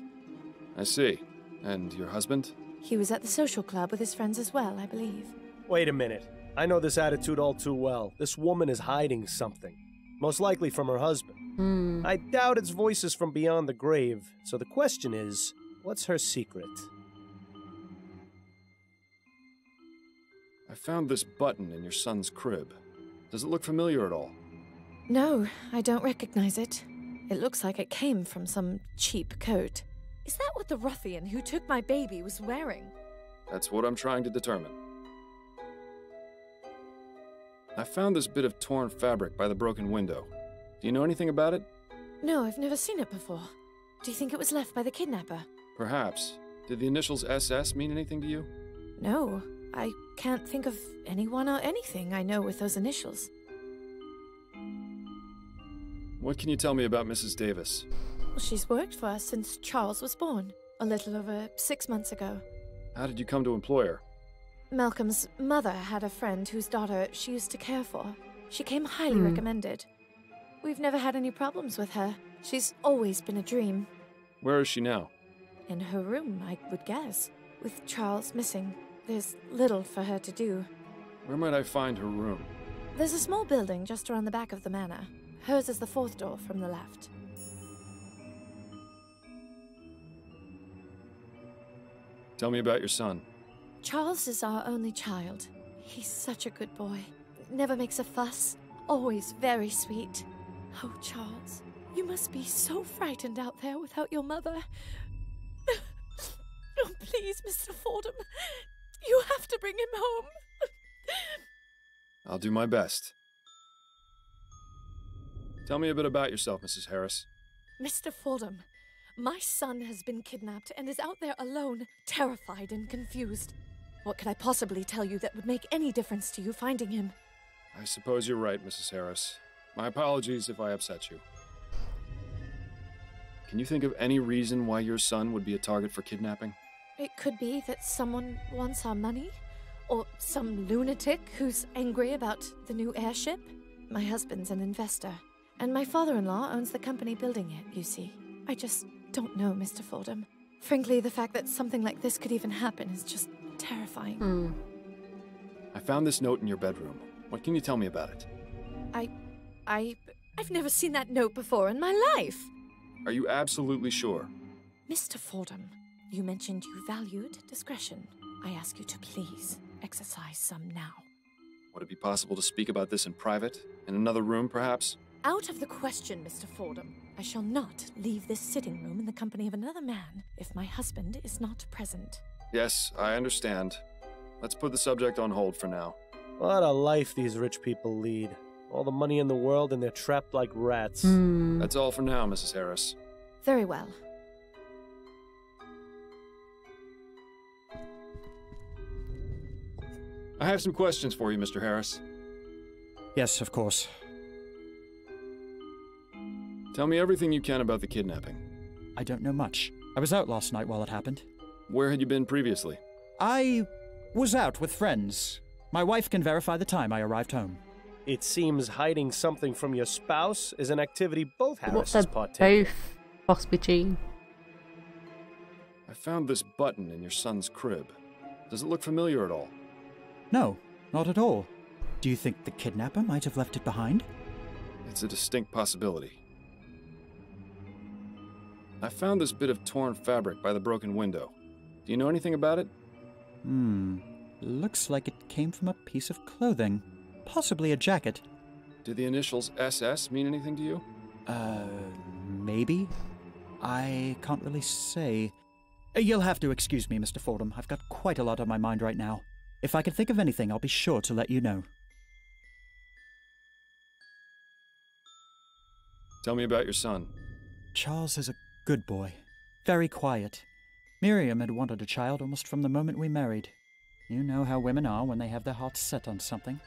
I see. And your husband? He was at the social club with his friends as well, I believe. Wait a minute. I know this attitude all too well. This woman is hiding something. Most likely from her husband. I doubt it's voices from beyond the grave. So the question is, what's her secret? I found this button in your son's crib. Does it look familiar at all? No, I don't recognize it. It looks like it came from some cheap coat. Is that what the ruffian who took my baby was wearing? That's what I'm trying to determine. I found this bit of torn fabric by the broken window. Do you know anything about it? No, I've never seen it before. Do you think it was left by the kidnapper? Perhaps. Did the initials SS mean anything to you? No, I can't think of anyone or anything I know with those initials. What can you tell me about Mrs. Davis? Well, she's worked for us since Charles was born, a little over 6 months ago. How did you come to employ her? Malcolm's mother had a friend whose daughter she used to care for. She came highly recommended. We've never had any problems with her. She's always been a dream. Where is she now? In her room, I would guess. With Charles missing, there's little for her to do. Where might I find her room? There's a small building just around the back of the manor. Hers is the 4th door from the left. Tell me about your son. Charles is our only child. He's such a good boy. Never makes a fuss. Always very sweet. Oh, Charles, you must be so frightened out there without your mother. Oh, please, Mr. Fordham. You have to bring him home. I'll do my best. Tell me a bit about yourself, Mrs. Harris. Mr. Fordham, my son has been kidnapped and is out there alone, terrified and confused. What could I possibly tell you that would make any difference to you finding him? I suppose you're right, Mrs. Harris. My apologies if I upset you. Can you think of any reason why your son would be a target for kidnapping? It could be that someone wants our money, Or some lunatic who's angry about the new airship? My husband's an investor, and my father-in-law owns the company building it, you see. I just don't know, Mr. Fordham. Frankly, the fact that something like this could even happen is just terrifying. I found this note in your bedroom. What can you tell me about it? I've never seen that note before in my life. Are you absolutely sure? Mr. Fordham, you mentioned you valued discretion. I ask you to please exercise some now. Would it be possible to speak about this in private? In another room, perhaps? Out of the question, Mr. Fordham. I shall not leave this sitting room in the company of another man if my husband is not present. Yes, I understand. Let's put the subject on hold for now. What a life these rich people lead. All the money in the world and they're trapped like rats. That's all for now, Mrs. Harris. Very well. I have some questions for you, Mr. Harris. Yes, of course. Tell me everything you can about the kidnapping. I don't know much. I was out last night while it happened. Where had you been previously? I was out with friends. My wife can verify the time I arrived home. It seems hiding something from your spouse is an activity both Harrises partake in. Both possibly cheating. I found this button in your son's crib. Does it look familiar at all? No, not at all. Do you think the kidnapper might have left it behind? It's a distinct possibility. I found this bit of torn fabric by the broken window. Do you know anything about it? Looks like it came from a piece of clothing. Possibly a jacket. Do the initials SS mean anything to you? Maybe? I can't really say. You'll have to excuse me, Mr. Fordham. I've got quite a lot on my mind right now. If I can think of anything, I'll be sure to let you know. Tell me about your son. Charles is a good boy. Very quiet. Miriam had wanted a child almost from the moment we married. You know how women are when they have their hearts set on something.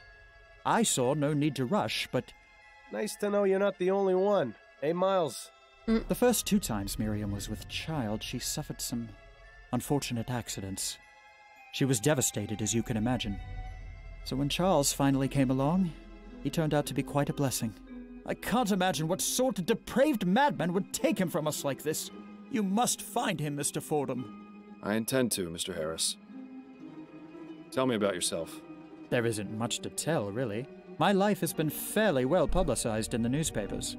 I saw no need to rush, but... Nice to know you're not the only one. Hey, Miles. The first 2 times Miriam was with child, she suffered some unfortunate accidents. She was devastated, as you can imagine. So when Charles finally came along, he turned out to be quite a blessing. I can't imagine what sort of depraved madman would take him from us like this. You must find him, Mr. Fordham. I intend to, Mr. Harris. Tell me about yourself. There isn't much to tell, really. My life has been fairly well publicized in the newspapers.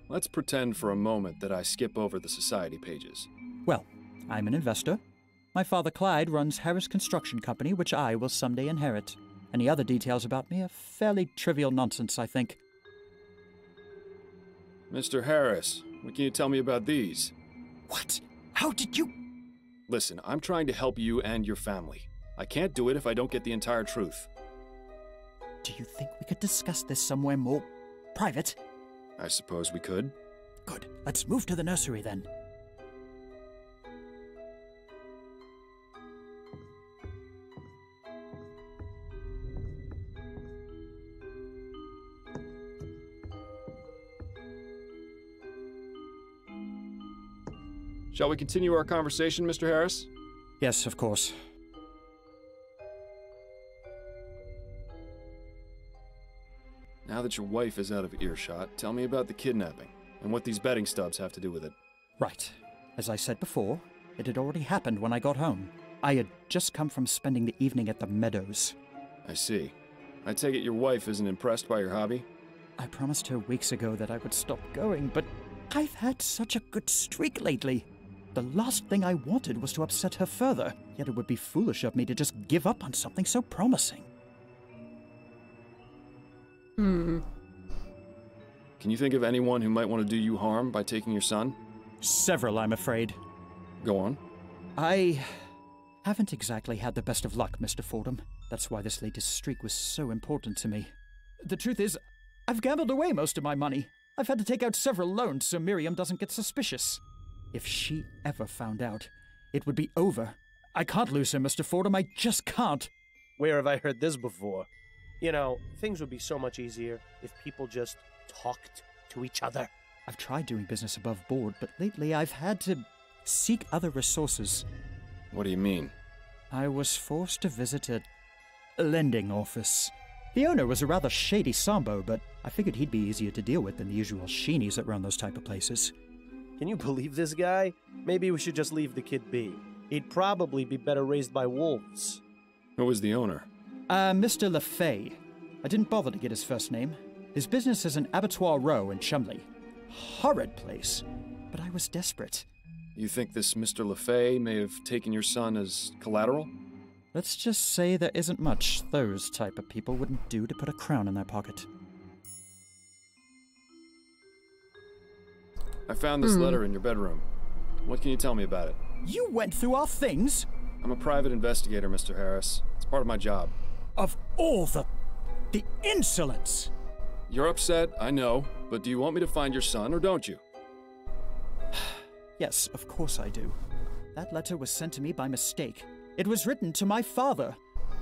Let's pretend for a moment that I skip over the society pages. Well, I'm an investor. My father Clyde runs Harris Construction Company, which I will someday inherit. Any other details about me are fairly trivial nonsense, I think. Mr. Harris, what can you tell me about these? What? How did you... Listen, I'm trying to help you and your family. I can't do it if I don't get the entire truth. Do you think we could discuss this somewhere more private? I suppose we could. Good. Let's move to the nursery then. Shall we continue our conversation, Mr. Harris? Yes, of course. Now that your wife is out of earshot, tell me about the kidnapping and what these betting stubs have to do with it. Right. As I said before, it had already happened when I got home. I had just come from spending the evening at the meadows. I see. I take it your wife isn't impressed by your hobby? I promised her weeks ago that I would stop going, but I've had such a good streak lately. The last thing I wanted was to upset her further, yet it would be foolish of me to just give up on something so promising. Can you think of anyone who might want to do you harm by taking your son? Several, I'm afraid. Go on. I haven't exactly had the best of luck, Mr. Fordham. That's why this latest streak was so important to me. The truth is, I've gambled away most of my money. I've had to take out several loans so Miriam doesn't get suspicious. If she ever found out, it would be over. I can't lose her, Mr. Fordham. I just can't. Where have I heard this before? You know, things would be so much easier if people just talked to each other. I've tried doing business above board, but lately I've had to seek other resources. What do you mean? I was forced to visit a lending office. The owner was a rather shady Sambo, but I figured he'd be easier to deal with than the usual sheenies that run those type of places. Can you believe this guy? Maybe we should just leave the kid be. He'd probably be better raised by wolves. Who was the owner? Mr. LeFay. I didn't bother to get his first name. His business is an abattoir row in Chumley. Horrid place, but I was desperate. You think this Mr. LeFay may have taken your son as collateral? Let's just say there isn't much those type of people wouldn't do to put a crown in their pocket. I found this letter in your bedroom. What can you tell me about it? You went through our things? I'm a private investigator, Mr. Harris. It's part of my job. Of all the insolence! You're upset, I know, but do you want me to find your son or don't you? Yes, of course I do. That letter was sent to me by mistake. It was written to my father.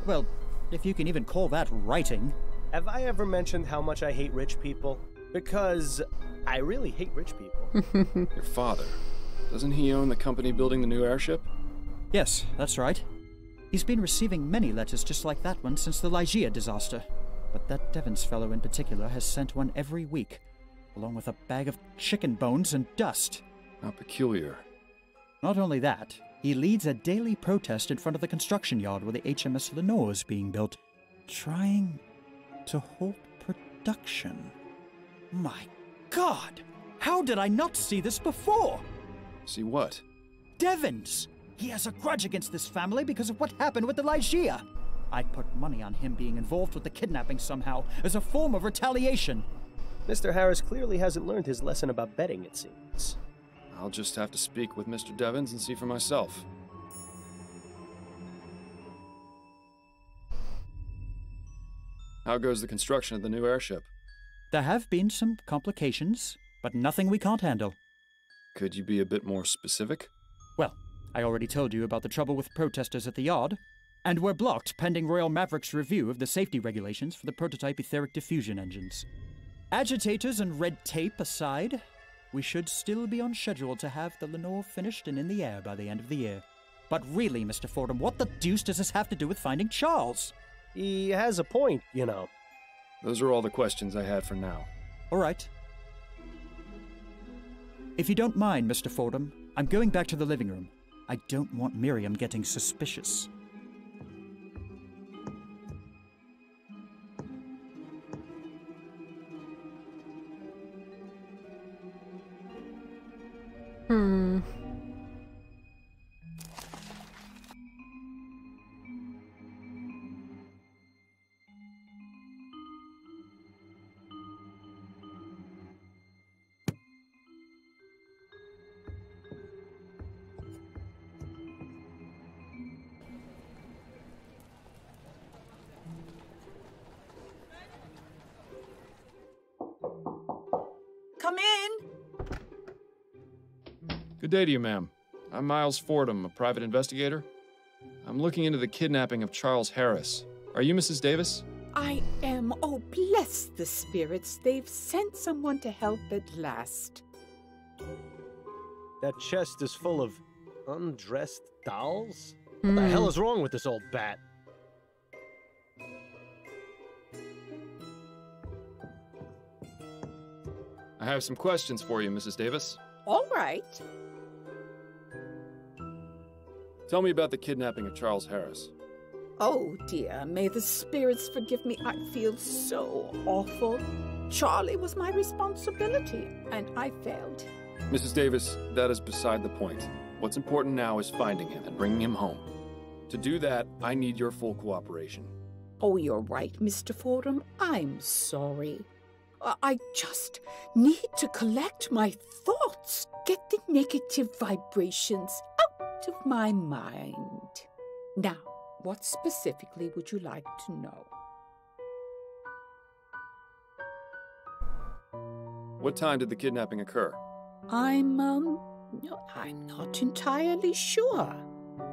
Well, if you can even call that writing. Have I ever mentioned how much I hate rich people? Because I really hate rich people. Your father. Doesn't he own the company building the new airship? Yes, that's right. He's been receiving many letters just like that one since the Lygia disaster. But that Devons fellow in particular has sent one every week, along with a bag of chicken bones and dust. How peculiar. Not only that, he leads a daily protest in front of the construction yard where the HMS Lenore is being built, trying to halt production. My God! How did I not see this before? See what? Devons! He has a grudge against this family because of what happened with the Lygia. I'd put money on him being involved with the kidnapping somehow, as a form of retaliation. Mr. Harris clearly hasn't learned his lesson about betting, it seems. I'll just have to speak with Mr. Devons and see for myself. How goes the construction of the new airship? There have been some complications, but nothing we can't handle. Could you be a bit more specific? Well, I already told you about the trouble with protesters at the yard, and we're blocked pending Royal Maverick's review of the safety regulations for the prototype etheric diffusion engines. Agitators and red tape aside, we should still be on schedule to have the Lenore finished and in the air by the end of the year. But really, Mr. Fordham, what the deuce does this have to do with finding Charles? He has a point, you know. Those are all the questions I had for now. All right. If you don't mind, Mr. Fordham, I'm going back to the living room. I don't want Miriam getting suspicious. Come in. Good day to you, ma'am. I'm Miles Fordham, a private investigator. I'm looking into the kidnapping of Charles Harris. Are you Mrs. Davis? I am. Oh, bless the spirits. They've sent someone to help at last. That chest is full of undressed dolls? What the hell is wrong with this old bat? I have some questions for you, Mrs. Davis. All right. Tell me about the kidnapping of Charles Harris. Oh, dear. May the spirits forgive me. I feel so awful. Charlie was my responsibility, and I failed. Mrs. Davis, that is beside the point. What's important now is finding him and bringing him home. To do that, I need your full cooperation. Oh, you're right, Mr. Fordham. I'm sorry. I just need to collect my thoughts, get the negative vibrations out of my mind. Now, what specifically would you like to know? What time did the kidnapping occur? I'm not entirely sure.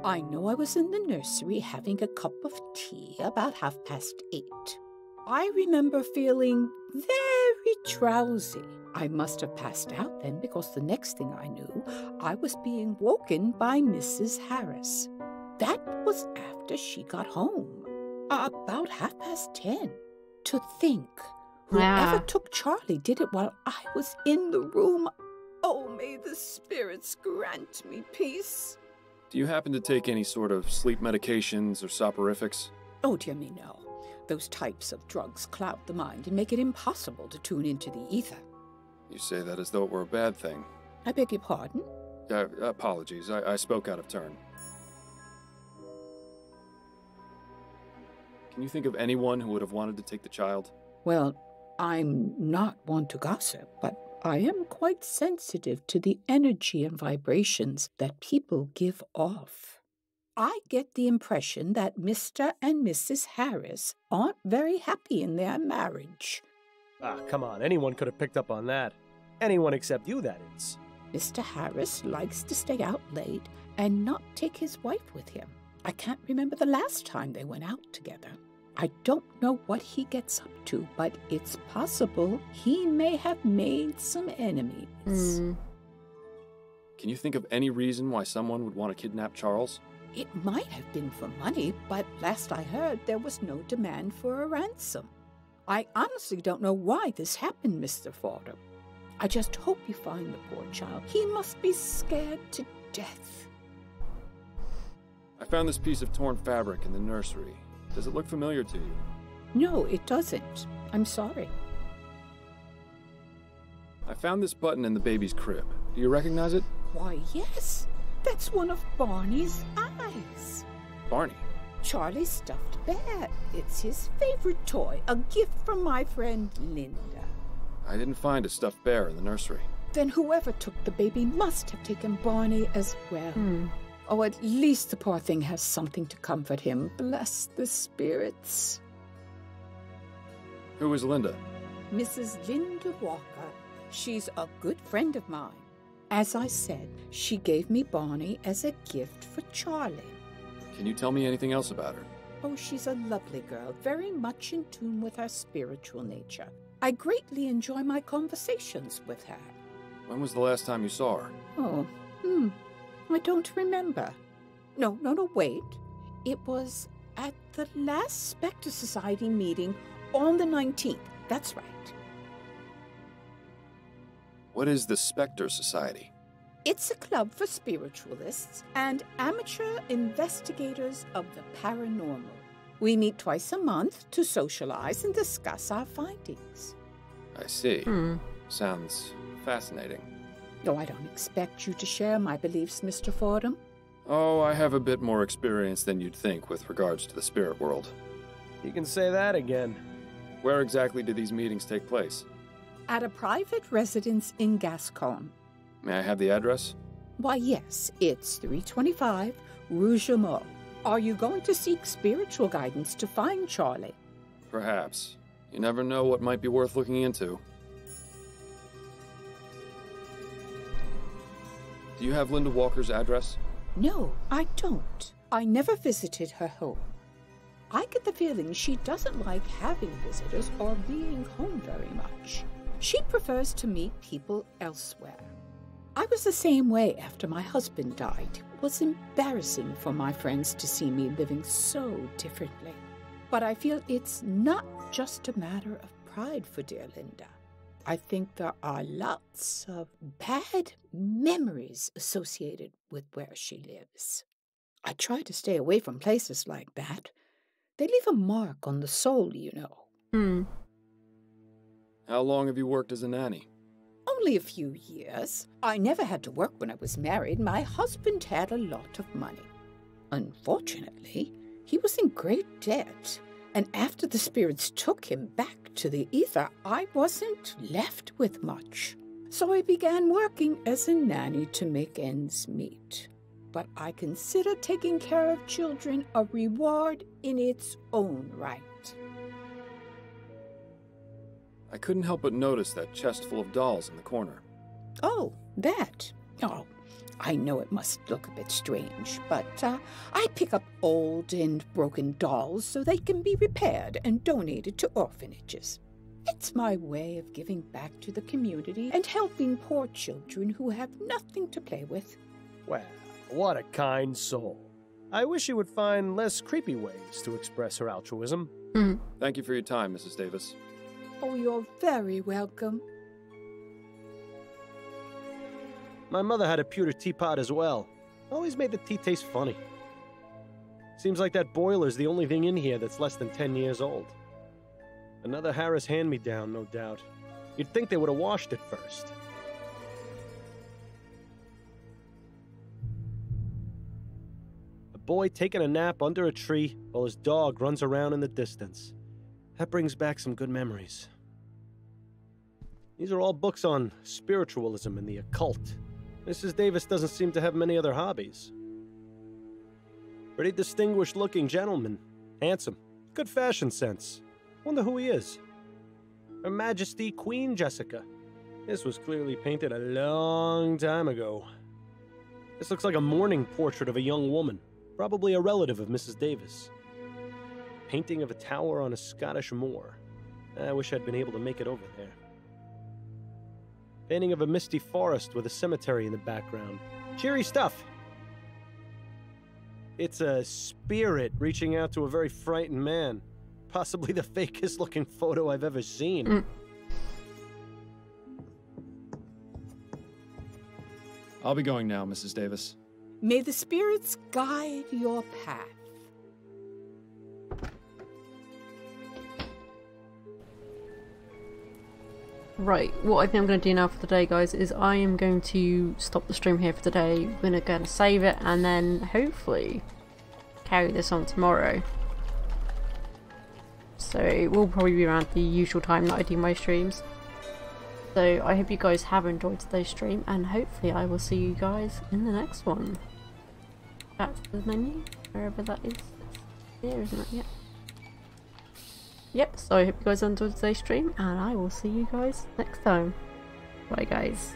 I know I was in the nursery having a cup of tea about 8:30. I remember feeling very drowsy. I must have passed out then because the next thing I knew, I was being woken by Mrs. Harris. That was after she got home. About 10:30. To think, whoever took Charlie did it while I was in the room. Oh, may the spirits grant me peace. Do you happen to take any sort of sleep medications or soporifics? Oh, dear me, no. Those types of drugs cloud the mind and make it impossible to tune into the ether. You say that as though it were a bad thing. I beg your pardon? Apologies, I spoke out of turn. Can you think of anyone who would have wanted to take the child? Well, I'm not one to gossip, but I am quite sensitive to the energy and vibrations that people give off. I get the impression that Mr. and Mrs. Harris aren't very happy in their marriage. Ah, come on. Anyone could have picked up on that. Anyone except you, that is. Mr. Harris likes to stay out late and not take his wife with him. I can't remember the last time they went out together. I don't know what he gets up to, but it's possible he may have made some enemies. Can you think of any reason why someone would want to kidnap Charles? It might have been for money, but last I heard, there was no demand for a ransom. I honestly don't know why this happened, Mr. Fordham. I just hope you find the poor child. He must be scared to death. I found this piece of torn fabric in the nursery. Does it look familiar to you? No, it doesn't. I'm sorry. I found this button in the baby's crib. Do you recognize it? Why, yes. That's one of Barney's eyes. Barney? Charlie's stuffed bear. It's his favorite toy, a gift from my friend Linda. I didn't find a stuffed bear in the nursery. Then whoever took the baby must have taken Barney as well. Oh, at least the poor thing has something to comfort him. Bless the spirits. Who is Linda? Mrs. Linda Walker. She's a good friend of mine. As I said, she gave me Barney as a gift for Charlie. Can you tell me anything else about her? Oh, she's a lovely girl, very much in tune with her spiritual nature. I greatly enjoy my conversations with her. When was the last time you saw her? Oh, I don't remember. No, wait. It was at the last Spectre Society meeting on the 19th. That's right. What is the Spectre Society? It's a club for spiritualists and amateur investigators of the paranormal. We meet twice a month to socialize and discuss our findings. I see. Sounds fascinating. Oh, I don't expect you to share my beliefs, Mr. Fordham. Oh, I have a bit more experience than you'd think with regards to the spirit world. You can say that again. Where exactly do these meetings take place? At a private residence in Gascon. May I have the address? Why, yes, it's 325 Rue Jameau. Are you going to seek spiritual guidance to find Charlie? Perhaps. You never know what might be worth looking into. Do you have Linda Walker's address? No, I don't. I never visited her home. I get the feeling she doesn't like having visitors or being home very much. She prefers to meet people elsewhere. I was the same way after my husband died. It was embarrassing for my friends to see me living so differently. But I feel it's not just a matter of pride for dear Linda. I think there are lots of bad memories associated with where she lives. I try to stay away from places like that. They leave a mark on the soul, you know. How long have you worked as a nanny? Only a few years. I never had to work when I was married. My husband had a lot of money. Unfortunately, he was in great debt. And after the spirits took him back to the ether, I wasn't left with much. So I began working as a nanny to make ends meet. But I consider taking care of children a reward in its own right. I couldn't help but notice that chest full of dolls in the corner. Oh, that. Oh, I know it must look a bit strange, but I pick up old and broken dolls so they can be repaired and donated to orphanages. It's my way of giving back to the community and helping poor children who have nothing to play with. Well, what a kind soul. I wish she would find less creepy ways to express her altruism. Thank you for your time, Mrs. Davis. Oh, you're very welcome. My mother had a pewter teapot as well. Always made the tea taste funny. Seems like that boiler's the only thing in here that's less than 10 years old. Another Harris hand-me-down, no doubt. You'd think they would have washed it first. A boy taking a nap under a tree while his dog runs around in the distance. That brings back some good memories. These are all books on spiritualism and the occult. Mrs. Davis doesn't seem to have many other hobbies. Pretty distinguished-looking gentleman. Handsome. Good fashion sense. Wonder who he is. Her Majesty Queen Jessica. This was clearly painted a long time ago. This looks like a mourning portrait of a young woman. Probably a relative of Mrs. Davis. Painting of a tower on a Scottish moor. I wish I'd been able to make it over there. Painting of a misty forest with a cemetery in the background. Cheery stuff! It's a spirit reaching out to a very frightened man. Possibly the fakest looking photo I've ever seen. I'll be going now, Mrs. Davis. May the spirits guide your path. Right, what I think I'm going to do now for today, guys, is I am going to stop the stream here for today. We're going to go and save it and then hopefully carry this on tomorrow. So it will probably be around the usual time that I do my streams. So I hope you guys have enjoyed today's stream and hopefully I will see you guys in the next one. Back to the menu, wherever that is. There, isn't it? Yep. Yep, so I hope you guys enjoyed today's stream and I will see you guys next time. Bye guys.